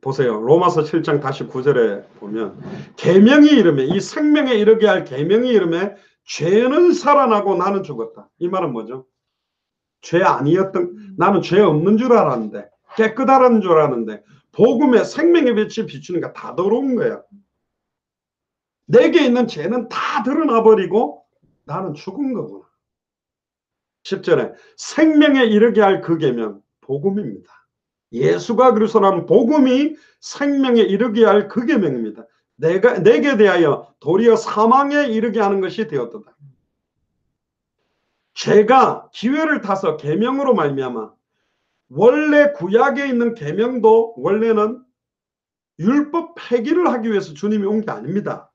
보세요. 로마서 7장 다시 9절에 보면 계명이 이름에, 이 생명에 이르게 할 계명이 이름에 죄는 살아나고 나는 죽었다. 이 말은 뭐죠? 죄 아니었던, 나는 죄 없는 줄 알았는데, 깨끗하다는 줄 알았는데 복음의 생명의 빛이 비추니까 다 더러운 거야. 내게 있는 죄는 다 드러나 버리고 나는 죽은 거구나. 10절에 생명에 이르게 할 그 계명, 복음입니다. 예수가 그리스도라는 복음이 생명에 이르게 할 그 계명입니다. 내게 대하여 도리어 사망에 이르게 하는 것이 되었도다. 죄가 기회를 타서 계명으로 말미암아, 원래 구약에 있는 계명도 원래는 율법 폐기를 하기 위해서 주님이 온 게 아닙니다.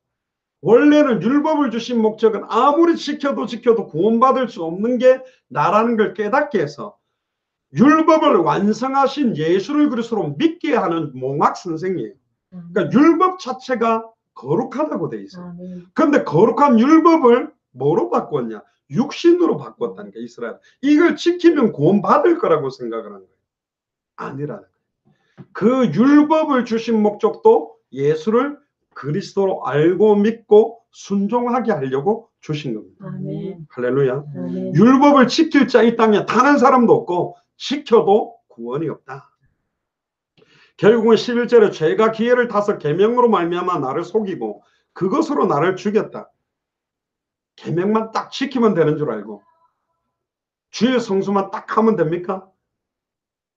원래는 율법을 주신 목적은 아무리 지켜도 구원받을 수 없는 게 나라는 걸 깨닫게 해서 율법을 완성하신 예수를 그리스도로 믿게 하는 몽학 선생이에요. 그러니까 율법 자체가 거룩하다고 돼 있어요. 그런데 거룩한 율법을 뭐로 바꿨냐? 육신으로 바꿨다는 게 이스라엘. 이걸 지키면 구원받을 거라고 생각을 한 거예요. 아니라는 거예요. 그 율법을 주신 목적도 예수를 그리스도로 알고 믿고 순종하게 하려고 주신 겁니다. 할렐루야. 율법을 지킬 자 이 땅에 단 한 사람도 없고 지켜도 구원이 없다. 결국은 11절에 죄가 기회를 타서 계명으로 말미암아 나를 속이고 그것으로 나를 죽였다. 계명만 딱 지키면 되는 줄 알고 주의 성수만 딱 하면 됩니까?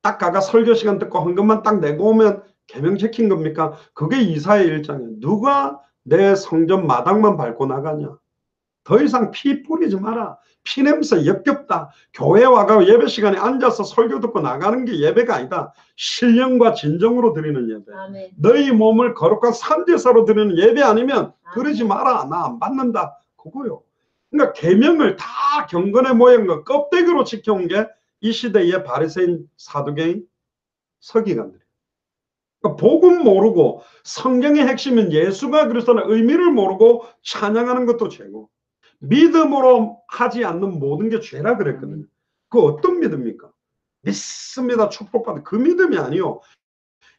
딱 가가 설교 시간 듣고 헌금만 딱 내고 오면 계명 지킨 겁니까? 그게 이사야 1장이에요. 누가 내 성전 마당만 밟고 나가냐? 더 이상 피 뿌리지 마라. 피냄새 역겹다. 교회 와가 예배 시간에 앉아서 설교 듣고 나가는 게 예배가 아니다. 신령과 진정으로 드리는 예배. 아멘. 너희 몸을 거룩한 산제사로 드리는 예배 아니면 그러지 마라. 나 안 받는다. 그거요. 그러니까 계명을 다 경건의 모양과 껍데기로 지켜온 게 이 시대의 바리새인, 사두개인, 서기관들이에요. 그러니까 복음 모르고 성경의 핵심인 예수가 그리스도의 의미를 모르고 찬양하는 것도 죄고 믿음으로 하지 않는 모든 게 죄라 그랬거든요. 그 어떤 믿음입니까? 믿습니다. 축복받은 그 믿음이 아니요.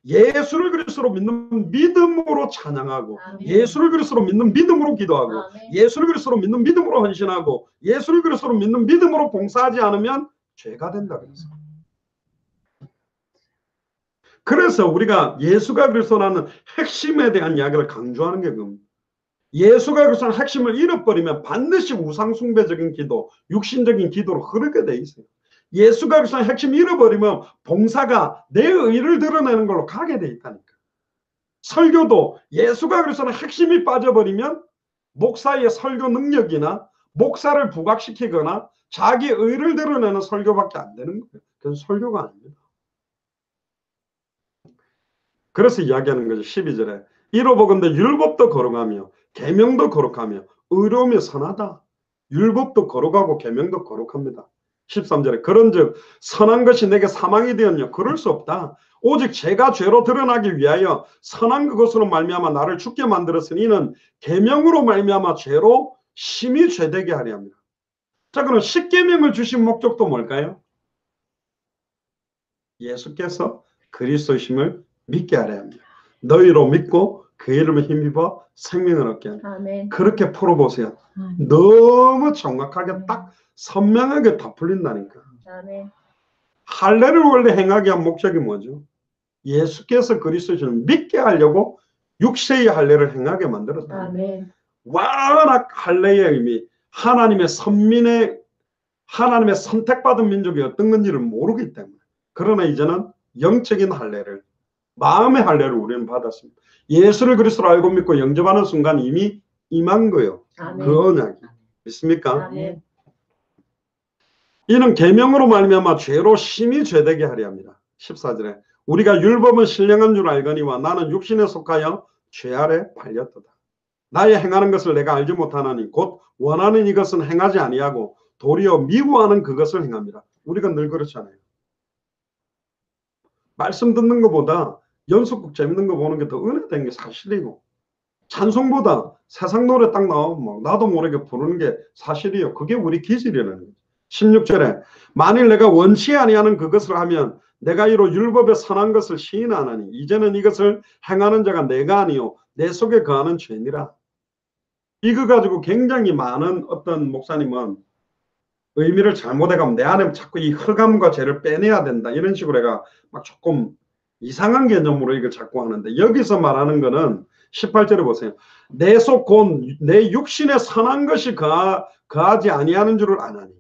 예수를 그리스도로 믿는 믿음으로 찬양하고 예수를 그리스도로 믿는 믿음으로 기도하고 예수를 그리스도로 믿는 믿음으로 헌신하고 예수를 그리스도로 믿는 믿음으로 봉사하지 않으면 죄가 된다 그랬어요. 그래서 우리가 예수가 그리스도라는 핵심에 대한 이야기를 강조하는 게 그겁니다. 예수가 그리스도라는 핵심을 잃어버리면 반드시 우상숭배적인 기도, 육신적인 기도로 흐르게 돼 있어요. 예수가 그리스도의 핵심을 잃어버리면 봉사가 내 의를 드러내는 걸로 가게 돼 있다니까. 설교도 예수가 그리스도는 핵심이 빠져버리면 목사의 설교 능력이나 목사를 부각시키거나 자기 의를 드러내는 설교밖에 안 되는 거예요. 그건 설교가 아닙니다. 그래서 이야기하는 거죠. 12절에 이로 보건대 율법도 거룩하며 계명도 거룩하며 의로우며 선하다. 율법도 거룩하고 계명도 거룩합니다. 13절에 그런즉 선한 것이 내게 사망이 되었냐? 그럴 수 없다. 오직 죄가 죄로 드러나기 위하여 선한 그것으로 말미암아 나를 죽게 만들었으니 이는 계명으로 말미암아 죄로 심히 죄되게 하려 합니다. 자, 그럼 십계명을 주신 목적도 뭘까요? 예수께서 그리스도심을 믿게 하려 합니다. 너희로 믿고 그 이름을 힘입어 생명을 얻게 합니다. 아멘. 그렇게 풀어보세요. 너무 정확하게 딱 선명하게 다 풀린다니까. 아멘. 할례를 원래 행하게 한 목적이 뭐죠? 예수께서 그리스도를 믿게 하려고 육체의 할례를 행하게 만들었다. 아멘. 워낙 할례의 의미, 하나님의 선택받은 민족이 어떤 건지를 모르기 때문에. 그러나 이제는 영적인 할례를, 마음의 할례를 우리는 받았습니다. 예수를 그리스도로 알고 믿고 영접하는 순간 이미 임한 거예요. 아멘. 그 언약이. 믿습니까? 아멘. 이는 계명으로 말미암아 죄로 심히 죄되게 하려 합니다. 14절에 우리가 율법은 신령한 줄 알거니와 나는 육신에 속하여 죄 아래 팔렸도다. 나의 행하는 것을 내가 알지 못하나니 곧 원하는 이것은 행하지 아니하고 도리어 미워하는 그것을 행합니다. 우리가 늘 그렇잖아요. 말씀 듣는 것보다 연속곡 재밌는 거 보는 게 더 은혜된 게 사실이고, 찬송보다 세상 노래 딱 나오면 나도 모르게 부르는 게 사실이에요. 그게 우리 기질이라는 거죠. 16절에 만일 내가 원치 아니하는 그것을 하면 내가 이로 율법의 선한 것을 시인하나니 이제는 이것을 행하는 자가 내가 아니요 내 속에 거하는 죄니라. 이거 가지고 굉장히 많은 어떤 목사님은 의미를 잘못해가면 내 안에 자꾸 이 흑암과 죄를 빼내야 된다 이런 식으로 내가 막 조금 이상한 개념으로 이걸 자꾸 하는데, 여기서 말하는 거는 18절에 보세요. 내 속 곧 내 육신에 선한 것이 거하지 아니하는 줄을 아나니.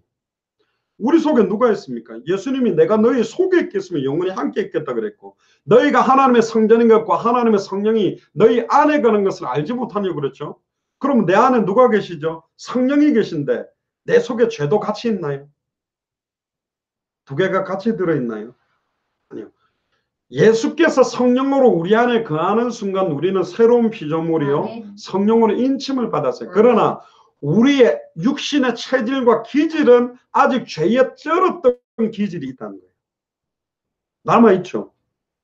우리 속에 누가 있습니까? 예수님이 내가 너희 속에 있겠으면 영원히 함께 있겠다 그랬고, 너희가 하나님의 성전인 것과 하나님의 성령이 너희 안에 거는 것을 알지 못하냐고 그랬죠. 그럼 내 안에 누가 계시죠? 성령이 계신데 내 속에 죄도 같이 있나요? 두 개가 같이 들어있나요? 아니요. 예수께서 성령으로 우리 안에 거하는 순간 우리는 새로운 피조물이요 성령으로 인침을 받았어요. 그러나 우리의 육신의 체질과 기질은 아직 죄에 쩔었던 기질이 있다는 거예요. 남아있죠?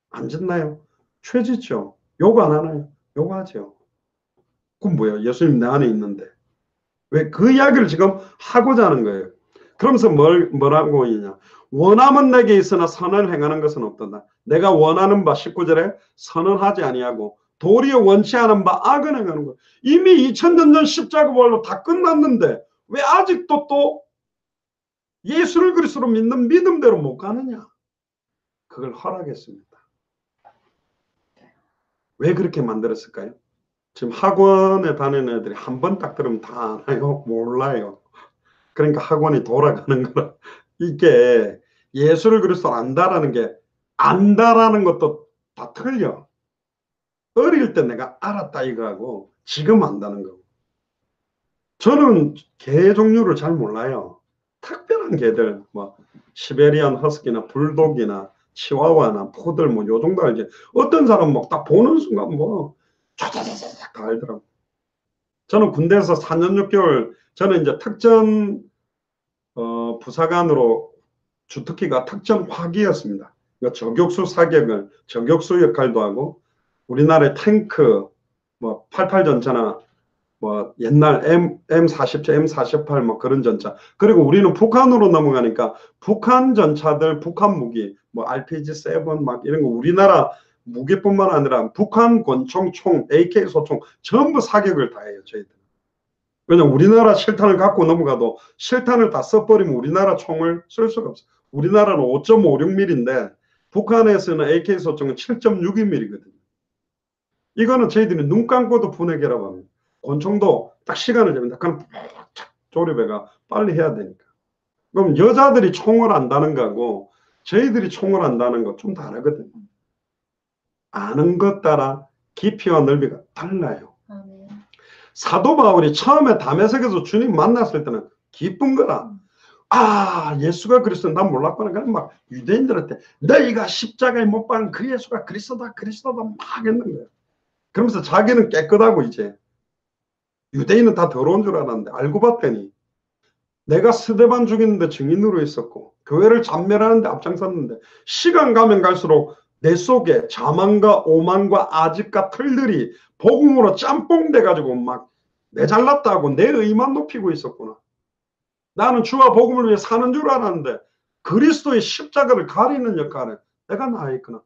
안 짓나요? 죄 짓죠? 욕 안 하나요? 욕하죠. 그건 뭐예요? 예수님 내 안에 있는데. 왜 그 이야기를 지금 하고자 하는 거예요. 그러면서 뭐라고 있냐? 원함은 내게 있으나 선을 행하는 것은 없단다. 내가 원하는 바 19절에 선은 하지 아니하고 도리어 원치 않은 바 악은 행하는 거. 이미 2000년 전 십자가 부활로 다 끝났는데 왜 아직도 또 예수를 그리스도로 믿는 믿음대로 못 가느냐? 그걸 허락했습니다. 왜 그렇게 만들었을까요? 지금 학원에 다니는 애들이 한 번 딱 들으면 다 아나요? 몰라요. 그러니까 학원이 돌아가는 거라. 이게 예수를 그리스도 안다라는 게, 안다라는 것도 다 틀려. 어릴 때 내가 알았다 이거하고 지금 안다는 거고. 저는 개 종류를 잘 몰라요. 특별한 개들, 뭐 시베리안 허스키나 불독이나 치와와나 푸들 뭐 요 정도 알지. 어떤 사람 막 딱 보는 순간 뭐 쫙쫙쫙 다 알더라고. 저는 군대에서 4년 6개월, 저는 이제 특전 부사관으로 주특기가 특전 화기였습니다. 저격수 사격을, 저격수 역할도 하고, 우리나라의 탱크, 뭐 88 전차나 뭐 옛날 M47, M48 뭐 그런 전차. 그리고 우리는 북한으로 넘어가니까 북한 전차들, 북한 무기, 뭐 RPG-7 막 이런 거 우리나라 무기뿐만 아니라 북한 권총, 총, AK 소총 전부 사격을 다 해요, 저희들. 왜냐면 우리나라 실탄을 갖고 넘어가도 실탄을 다 써버리면 우리나라 총을 쓸 수가 없어요. 우리나라는 5.56mm인데 북한에서는 AK 소총은 7.62mm거든요. 이거는 저희들이 눈 감고도 분해결합 합니다. 권총도 딱 시간을 재면 약간 조립해가 빨리 해야 되니까. 그럼 여자들이 총을 안다는 거하고 저희들이 총을 안다는 거 좀 다르거든요. 아는 것 따라 깊이와 넓이가 달라요. 아멘. 사도 바울이 처음에 다메섹에서 주님 만났을 때는 기쁜 거라. 아, 예수가 그리스도 난 몰랐구나. 그냥 막 유대인들한테 너희가 십자가에 못 박은 그 예수가 그리스도다 막 했는 거예요. 그러면서 자기는 깨끗하고 이제 유대인은 다 더러운 줄 알았는데 알고 봤더니 내가 스데반 죽이는데 증인으로 있었고 교회를 잔멸하는데 앞장섰는데 시간 가면 갈수록 내 속에 자만과 오만과 아집과 털들이 복음으로 짬뽕 돼가지고 막 내 잘났다고 내 의만 높이고 있었구나. 나는 주와 복음을 위해 사는 줄 알았는데 그리스도의 십자가를 가리는 역할에 내가 나와 있구나.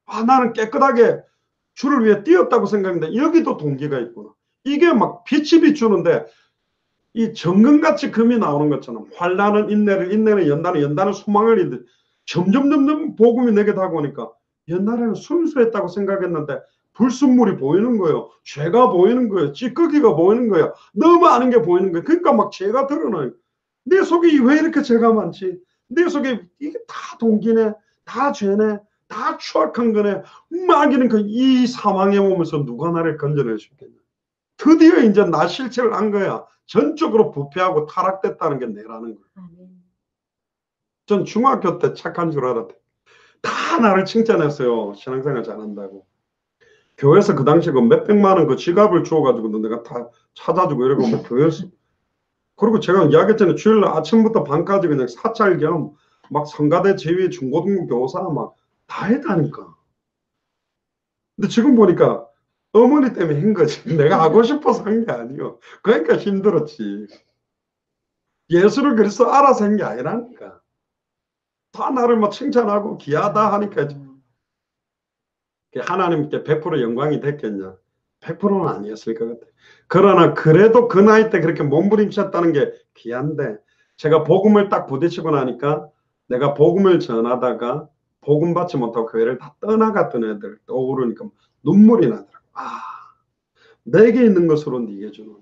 아, 나는 깨끗하게 주를 위해 뛰었다고 생각했는데 여기도 동기가 있구나. 이게 막 빛이 비추는데 이 정금같이 금이 나오는 것처럼 환난은 인내를, 인내는 연단을, 연단은 소망을 이루듯 점점 복음이 내게 다가오니까 옛날에는 순수했다고 생각했는데 불순물이 보이는 거예요. 죄가 보이는 거예요. 찌꺼기가 보이는 거예요. 너무 많은 게 보이는 거예요. 그러니까 막 죄가 드러나요. 내 속에 왜 이렇게 죄가 많지? 내 속에 이게 다 동기네, 다 죄네, 다 추악한 거네. 마귀는 이 사망의 몸에서 누가 나를 건져낼 수 있겠냐. 드디어 이제 나 실체를 안 거야. 전적으로 부패하고 타락됐다는 게 내라는 거예요. 전 중학교 때 착한 줄 알았대. 다 나를 칭찬했어요. 신앙생활 잘한다고. 교회에서 그 당시에 그 몇백만 원 그 지갑을 주워가지고 내가 다 찾아주고 이러고 뭐 교회에서. 그리고 제가 이야기했잖아요. 주일날 아침부터 밤까지 그냥 사찰 겸 막 성가대 제위 중고등부 교사 막 다 했다니까. 근데 지금 보니까 어머니 때문에 한 거지. 내가 하고 싶어서 한 게 아니요. 그러니까 힘들었지. 예수를 그래서 알아서 한 게 아니라니까. 다 나를 막 칭찬하고 귀하다 하니까 하나님께 100% 영광이 됐겠냐. 100%는 아니었을 것 같아요. 그러나 그래도 그 나이 때 그렇게 몸부림쳤다는 게 귀한데 제가 복음을 딱 부딪히고 나니까 내가 복음을 전하다가 복음 받지 못하고 교회를 다 떠나갔던 애들 떠오르니까 눈물이 나더라고. 아, 내게 있는 것으로 네게 주는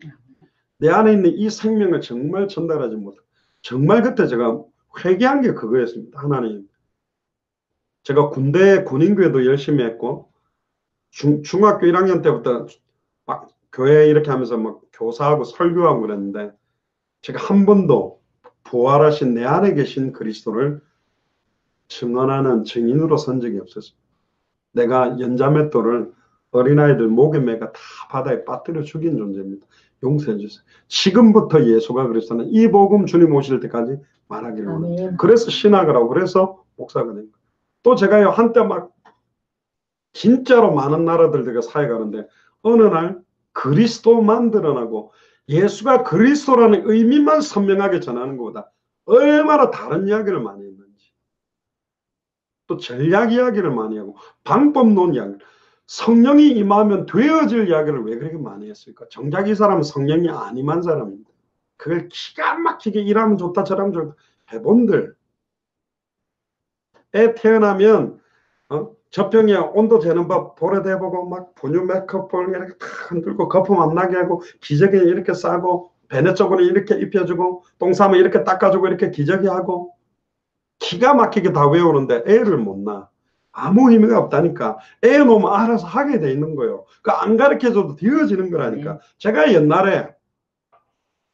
내 안에 있는 이 생명을 정말 전달하지 못해. 정말 그때 제가 회개한 게 그거였습니다. 하나님. 제가 군대 군인교회도 열심히 했고 중학교 1학년 때부터 막 교회 이렇게 하면서 막 교사하고 설교하고 그랬는데 제가 한 번도 부활하신 내 안에 계신 그리스도를 증언하는 증인으로 선 적이 없었어요. 내가 연자맷돌을 어린아이들 목에 매가 다 바다에 빠뜨려 죽인 존재입니다. 용서해 주세요. 지금부터 예수가 그리스도는 이 복음 주님 오실 때까지 말하기를 원합니다. 그래서 신학을 하고 그래서 목사가 된 거예요. 또 제가요 한때 막 진짜로 많은 나라들과 사회 가는데 어느 날 그리스도만 드러나고 예수가 그리스도라는 의미만 선명하게 전하는 것보다 얼마나 다른 이야기를 많이 했는지 또 전략 이야기를 많이 하고 방법론 이야기 성령이 임하면 되어질 이야기를 왜 그렇게 많이 했을까? 정작 이 사람은 성령이 안 임한 사람입니다. 그걸 기가 막히게 이러면 좋다 저러면 좋다 해본들 애 태어나면 젖병에 온도 재는 법 볼에 대보고 막 분유 메이크업볼 이렇게 탁 흔들고 거품 안 나게 하고 기저귀 이렇게 싸고 배내 쪽으로 이렇게 입혀주고 똥 싸면 이렇게 닦아주고 이렇게 기저귀 하고 기가 막히게 다 외우는데 애를 못 낳아. 아무 의미가 없다니까. 애 놓으면 알아서 하게 돼 있는 거예요. 그 안 가르쳐줘도 되어지는 거라니까. 제가 옛날에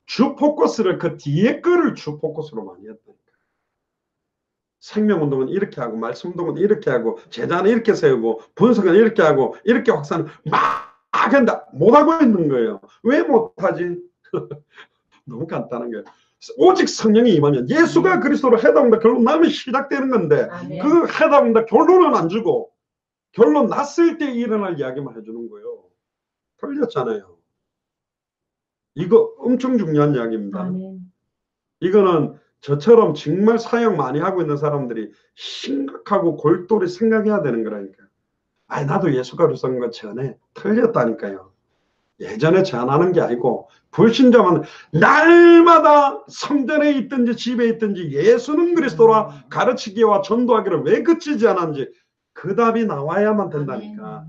주 포커스를 그 뒤에 거를 주 포커스로 많이 했다니까. 생명운동은 이렇게 하고 말씀운동은 이렇게 하고 제자는 이렇게 세우고 분석은 이렇게 하고 이렇게 확산 막 한다. 못하고 있는 거예요. 왜 못하지? 너무 간단한 거예요. 오직 성령이 임하면 예수가 그리스도로 해당한다 결론 나면 시작되는 건데 그 해당한다 결론은 안 주고 결론 났을 때 일어날 이야기만 해주는 거예요. 틀렸잖아요. 이거 엄청 중요한 이야기입니다. 이거는 저처럼 정말 사역 많이 하고 있는 사람들이 심각하고 골똘히 생각해야 되는 거라니까요. 아니 나도 예수가 그리스도인 거 전에 틀렸다니까요. 예전에 제안하는 게 아니고 불신자만 날마다 성전에 있든지 집에 있든지 예수는 그리스도라 가르치기와 전도하기를 왜 그치지 않았는지 그 답이 나와야만 된다니까.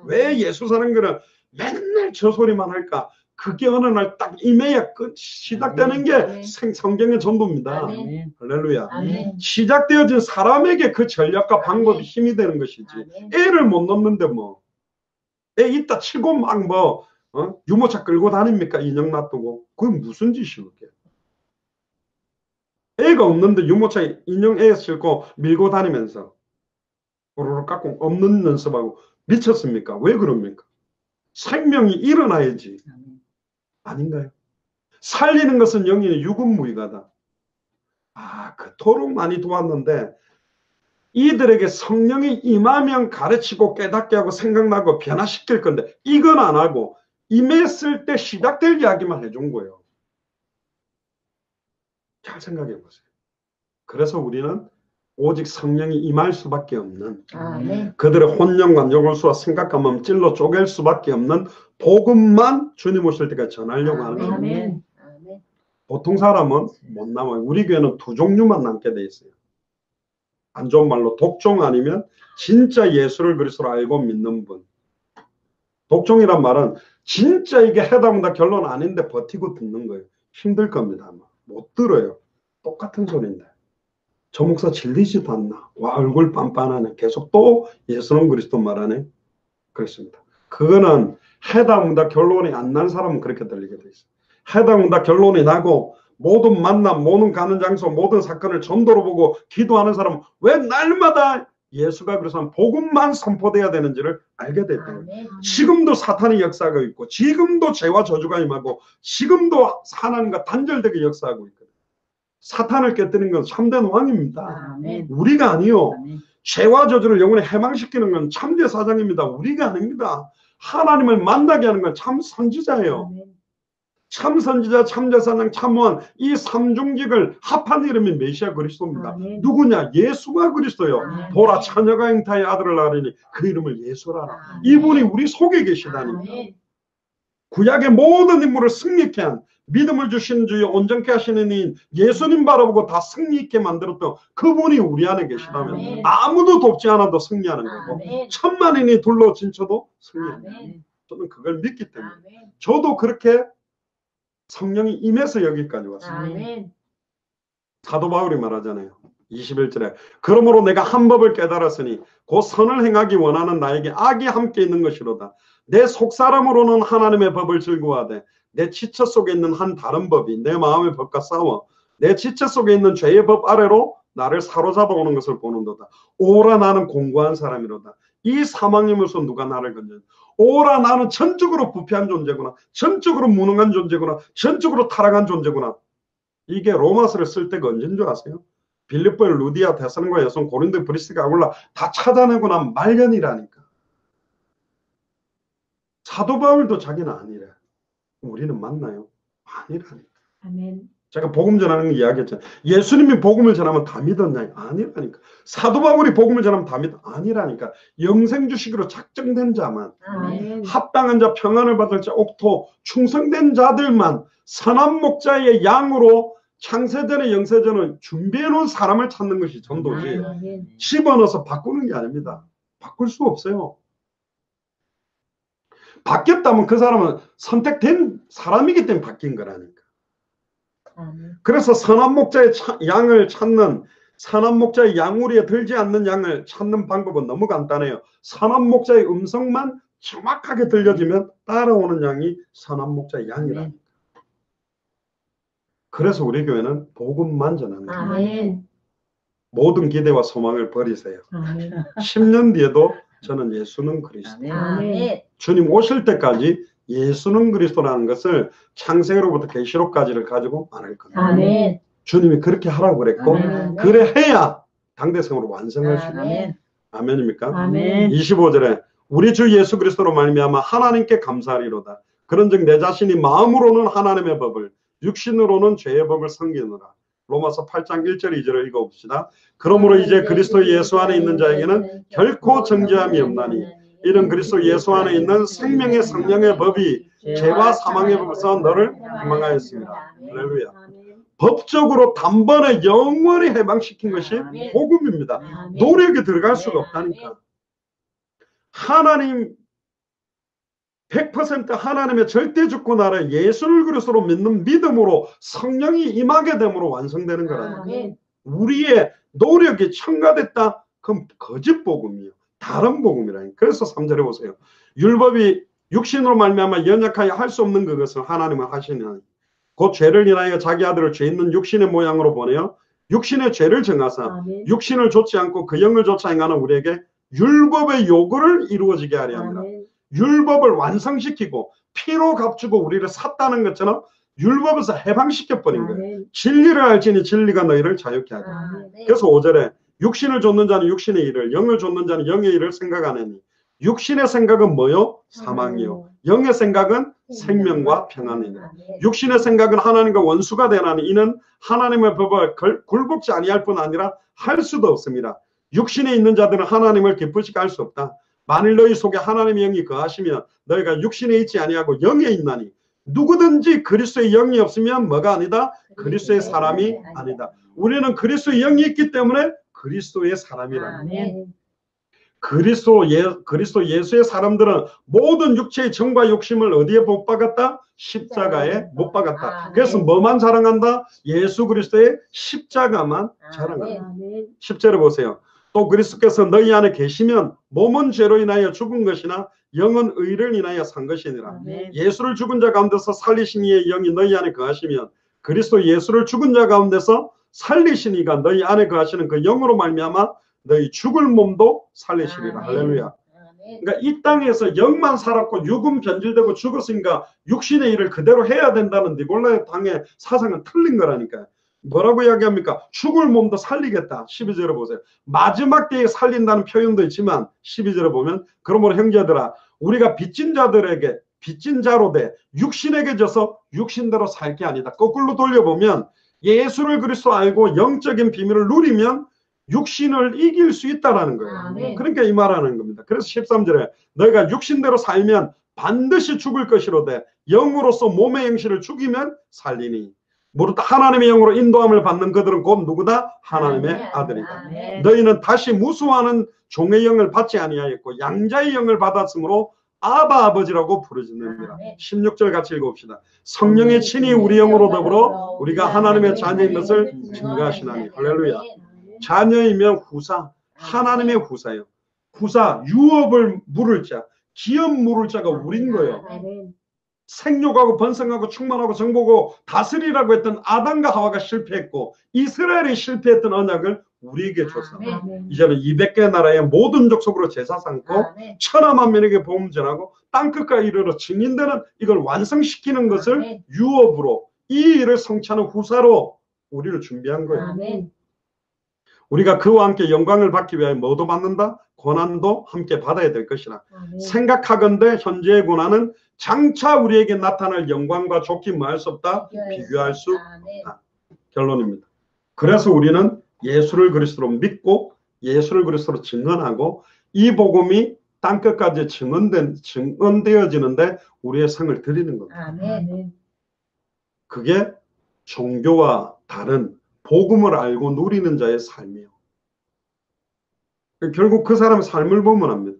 왜 예수 사는 거는 맨날 저 소리만 할까? 그게 어느 날 딱 임해야 시작되는 게 성경의 전도입니다. 아멘. 할렐루야. 아멘. 시작되어진 사람에게 그 전략과 방법이 힘이 되는 것이지. 아멘. 애를 못 넣는데 뭐. 애 있다 치고 막 뭐 유모차 끌고 다닙니까? 인형 놔두고. 그게 무슨 짓이에요? 그게. 애가 없는데 유모차에 인형 애 싣고 밀고 다니면서 오르르 깎고 없는 연습하고 미쳤습니까? 왜 그럽니까? 생명이 일어나야지. 아닌가요? 살리는 것은 영인의 유급무이가다. 그토록 많이 도왔는데 이들에게 성령이 임하면 가르치고 깨닫게 하고 생각나고 변화시킬 건데 이건 안 하고 임했을 때 시작될 이야기만 해준 거예요. 잘 생각해 보세요. 그래서 우리는 오직 성령이 임할 수밖에 없는 그들의 혼념과 요구수와 생각과 마음 찔러 쪼갤 수밖에 없는 복음만 주님 오실 때까지 전하려고 하는 거예요. 보통 사람은 못 남아요. 우리 교회는 두 종류만 남게 돼 있어요. 안 좋은 말로 독종 아니면 진짜 예수를 그리스도로 알고 믿는 분. 독종이란 말은 진짜 이게 해당다 결론 아닌데 버티고 듣는 거예요. 힘들 겁니다. 아마. 못 들어요. 똑같은 소리인데. 저 목사 질리지도 않나. 와 얼굴 빤빤하네. 계속 또 예수는 그리스도 말하네. 그렇습니다. 그거는 해당다 결론이 안 난 사람은 그렇게 들리게 돼 있어요. 해당다 결론이 나고 모든 만남, 모든 가는 장소, 모든 사건을 전도로 보고 기도하는 사람은 왜 날마다 예수가 그래서 복음만 선포돼야 되는지를 알게 됐다. 지금도 사탄의 역사가 있고 지금도 죄와 저주가 임하고 지금도 하나님과 단절되게 역사하고 있거든요. 사탄을 깨뜨리는 건 참된 왕입니다. 우리가 아니요. 죄와 저주를 영원히 해망시키는 건 참제 사장입니다. 우리가 아닙니다. 하나님을 만나게 하는 건 참 선지자예요. 참 선지자, 참제사장, 참원 이 삼중직을 합한 이름이 메시아 그리스도입니다. 누구냐? 예수가 그리스도요. 보라 처녀가 잉타의 아들을 낳으리니 그 이름을 예수라라. 이분이 우리 속에 계시다니. 구약의 모든 인물을 승리케 한 믿음을 주시는 주여 온전케 하시는 이인 예수님 바라보고 다 승리 있게 만들었던 그분이 우리 안에 계시다면 아무도 돕지 않아도 승리하는 거고 천만인이 둘러 진쳐도 승리합니다. 저는 그걸 믿기 때문에 저도 그렇게 성령이 임해서 여기까지 왔습니다. 사도 바울이 말하잖아요. 21절에 그러므로 내가 한 법을 깨달았으니 곧 선을 행하기 원하는 나에게 악이 함께 있는 것이로다. 내 속사람으로는 하나님의 법을 즐거워하되 내 지체 속에 있는 한 다른 법이 내 마음의 법과 싸워 내 지체 속에 있는 죄의 법 아래로 나를 사로잡아 오는 것을 보는도다. 오라 나는 공고한 사람이로다. 이 사망이면서 누가 나를 건져. 오라 나는 전적으로 부패한 존재구나. 전적으로 무능한 존재구나. 전적으로 타락한 존재구나. 이게 로마서를 쓸 때가 언제인 줄 아세요? 빌립보, 루디아, 데살로니가, 여성, 고린도, 브리스가, 아굴라 다 찾아내고 나면 말년이라니까. 사도 바울도 자기는 아니래. 우리는 맞나요? 아니라니까. 아멘. 제가 복음 전하는 거 이야기했잖아요. 예수님이 복음을 전하면 다 믿었나요? 아니라니까. 사도 바울이 복음을 전하면 다 믿어? 아니라니까. 영생 주시기로 작정된 자만, 합당한 자, 평안을 받을 자, 옥토, 충성된 자들만 선한 목자의 양으로 창세전에 영세전을 준비해 놓은 사람을 찾는 것이 전도지. 집어넣어서 바꾸는 게 아닙니다. 바꿀 수 없어요. 바뀌었다면 그 사람은 선택된 사람이기 때문에 바뀐 거라니까. 그래서 선한 목자의 양을 찾는, 선한 목자의 양우리에 들지 않는 양을 찾는 방법은 너무 간단해요. 선한 목자의 음성만 정확하게 들려지면 따라오는 양이 선한 목자의 양이라니까. 그래서 우리 교회는 복음만 전하는 거예요. 모든 기대와 소망을 버리세요. 10년 뒤에도 저는 예수는 그리스도. 주님 오실 때까지 예수는 그리스도라는 것을 창세기로부터 계시록까지를 가지고 말할 겁니다. 주님이 그렇게 하라고 그랬고 그래 해야 당대성으로 완성할 수 있어요. 아멘입니까? 25절에 우리 주 예수 그리스도로 말미암아 하나님께 감사하리로다. 그런즉 내 자신이 마음으로는 하나님의 법을 육신으로는 죄의 법을 섬기느라. 로마서 8장 1절 2절을 읽어봅시다. 그러므로 이제 그리스도 예수 안에 있는 자에게는 결코 정죄함이 없나니 이는 그리스도 예수 안에 있는 생명의 성령의 법이 죄와 사망의 법에서 너를 해방하였습니다. 할렐루야. 법적으로 단번에 영원히 해방시킨 것이 복음입니다. 노력이 들어갈 수가 없다니까. 하나님 100% 하나님의 절대 주권하에 예수를 그리스도로 믿는 믿음으로 성령이 임하게 됨으로 완성되는 거라는 거예요. 우리의 노력이 첨가됐다? 그럼 거짓 복음이요. 다른 복음이라니. 그래서 3절에 보세요. 율법이 육신으로 말미암아 연약하여 할 수 없는 그것을 하나님은 하시나니 곧 죄를 인하여 자기 아들을 죄 있는 육신의 모양으로 보내어 육신의 죄를 정하사 육신을 좋지 않고 그 영을 좋지 않는 우리에게 율법의 요구를 이루어지게 하려 합니다. 율법을 완성시키고 피로 값주고 우리를 샀다는 것처럼 율법에서 해방시켜버린 거예요. 진리를 알지니 진리가 너희를 자유케 하리라. 그래서 5절에 육신을 좇는 자는 육신의 일을, 영을 좇는 자는 영의 일을 생각하느니 육신의 생각은 뭐요? 사망이요. 영의 생각은 생명과 평안이니라. 육신의 생각은 하나님과 원수가 되나니 이는 하나님의 법을 굴복지 아니할 뿐 아니라 할 수도 없습니다. 육신에 있는 자들은 하나님을 기쁘시게 할 수 없다. 만일 너희 속에 하나님의 영이 거하시면 너희가 육신에 있지 아니하고 영에 있나니 누구든지 그리스도의 영이 없으면 뭐가 아니다? 그리스도의 사람이 아니다. 우리는 그리스도의 영이 있기 때문에 그리스도의 사람이라는 거예요. 그리스도 예수의 사람들은 모든 육체의 정과 욕심을 어디에 못 박았다? 십자가에 못 박았다. 그래서 뭐만 자랑한다? 예수 그리스도의 십자가만 자랑한다. 10절에 보세요. 또 그리스도께서 너희 안에 계시면 몸은 죄로 인하여 죽은 것이나 영은 의를 인하여 산 것이니라. 예수를 죽은 자 가운데서 살리신 이의 영이 너희 안에 거하시면 그리스도 예수를 죽은 자 가운데서 살리신 이가 너희 안에 거하시는 그 영으로 말미암아 너희 죽을 몸도 살리시리라. 할렐루야. 그러니까 이 땅에서 영만 살았고 육은 변질되고 죽었으니까 육신의 일을 그대로 해야 된다는 니골라의 당의 사상은 틀린 거라니까요. 뭐라고 이야기합니까? 죽을 몸도 살리겠다. 12절에 보세요. 마지막 때에 살린다는 표현도 있지만 12절에 보면 그러므로 형제들아 우리가 빚진 자들에게 빚진 자로 돼 육신에게 져서 육신대로 살 게 아니다. 거꾸로 돌려보면 예수를 그리스도 알고 영적인 비밀을 누리면 육신을 이길 수 있다라는 거예요. 그러니까 이 말하는 겁니다. 그래서 13절에 너희가 육신대로 살면 반드시 죽을 것이로되 영으로서 몸의 행실을 죽이면 살리니 무릇 하나님의 영으로 인도함을 받는 그들은 곧 누구다? 하나님의 아들이다. 너희는 다시 무수하는 종의 영을 받지 아니하였고 양자의 영을 받았으므로 아바 아버지라고 부르짖느니라. 16절 같이 읽어봅시다. 성령의 친히 우리 영으로 더불어 우리가 하나님의 자녀인 것을 증거하시나니. 할렐루야. 자녀이면 후사, 하나님의 후사예요. 후사, 유업을 물을 자, 기업 물을 자가 우린 거예요. 생육하고 번성하고 충만하고 정복하고 다스리라고 했던 아담과 하와가 실패했고 이스라엘이 실패했던 언약을 우리에게 줬어. 이제는 200개 나라의 모든 족속으로 제사 삼고 천하만 민에게 복음 전하고 땅끝까지 이르러 증인되는 이걸 완성시키는 것을 유업으로 이 일을 성취하는 후사로 우리를 준비한 거예요. 우리가 그와 함께 영광을 받기 위하여 뭐도 받는다? 고난도 함께 받아야 될 것이라. 생각하건대 현재의 고난은 장차 우리에게 나타날 영광과 좋기 뭐할 수 없다? 비교할 수 없다. 결론입니다. 그래서 우리는 예수를 그리스도로 믿고 예수를 그리스도로 증언하고 이 복음이 땅끝까지 증언되어지는데 우리의 성을 드리는 겁니다. 그게 종교와 다른 복음을 알고 누리는 자의 삶이에요. 결국 그 사람의 삶을 보면 합니다.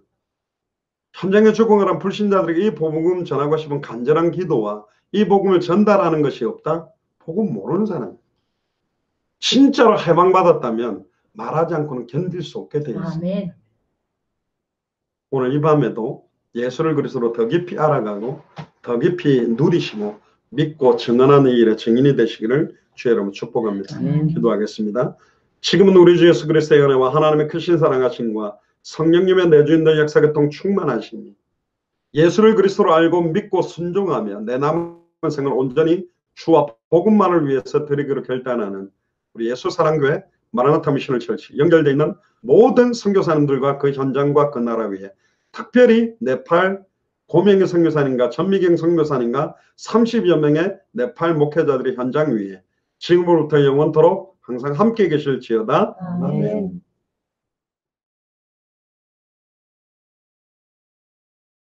현장에 죽어가는 한 불신자들에게 이 복음 전하고 싶은 간절한 기도와 이 복음을 전달하는 것이 없다? 복음 모르는 사람. 진짜로 해방받았다면 말하지 않고는 견딜 수 없게 되어 있습니다. 오늘 이 밤에도 예수를 그리스도로 더 깊이 알아가고 더 깊이 누리시고 믿고 증언하는 일에 증인이 되시기를 주의 이름으로 축복합니다. 기도하겠습니다. 지금은 우리 주 예수 그리스도의 은혜와 하나님의 크신 사랑하심과 성령님의 내주인된 역사교통 충만하심이 예수를 그리스도로 알고 믿고 순종하며 내 남은 생을 온전히 주와 복음만을 위해서 드리기로 결단하는 우리 예수 사랑교회 마라나타 미셔널 처치 연결되어 있는 모든 선교사님들과 그 현장과 그 나라 위에 특별히 네팔 고명의 선교사님과 전미경 선교사님과 30여 명의 네팔 목회자들의 현장 위에 지금으로부터 영원토록 항상 함께 계실지어다. 아멘.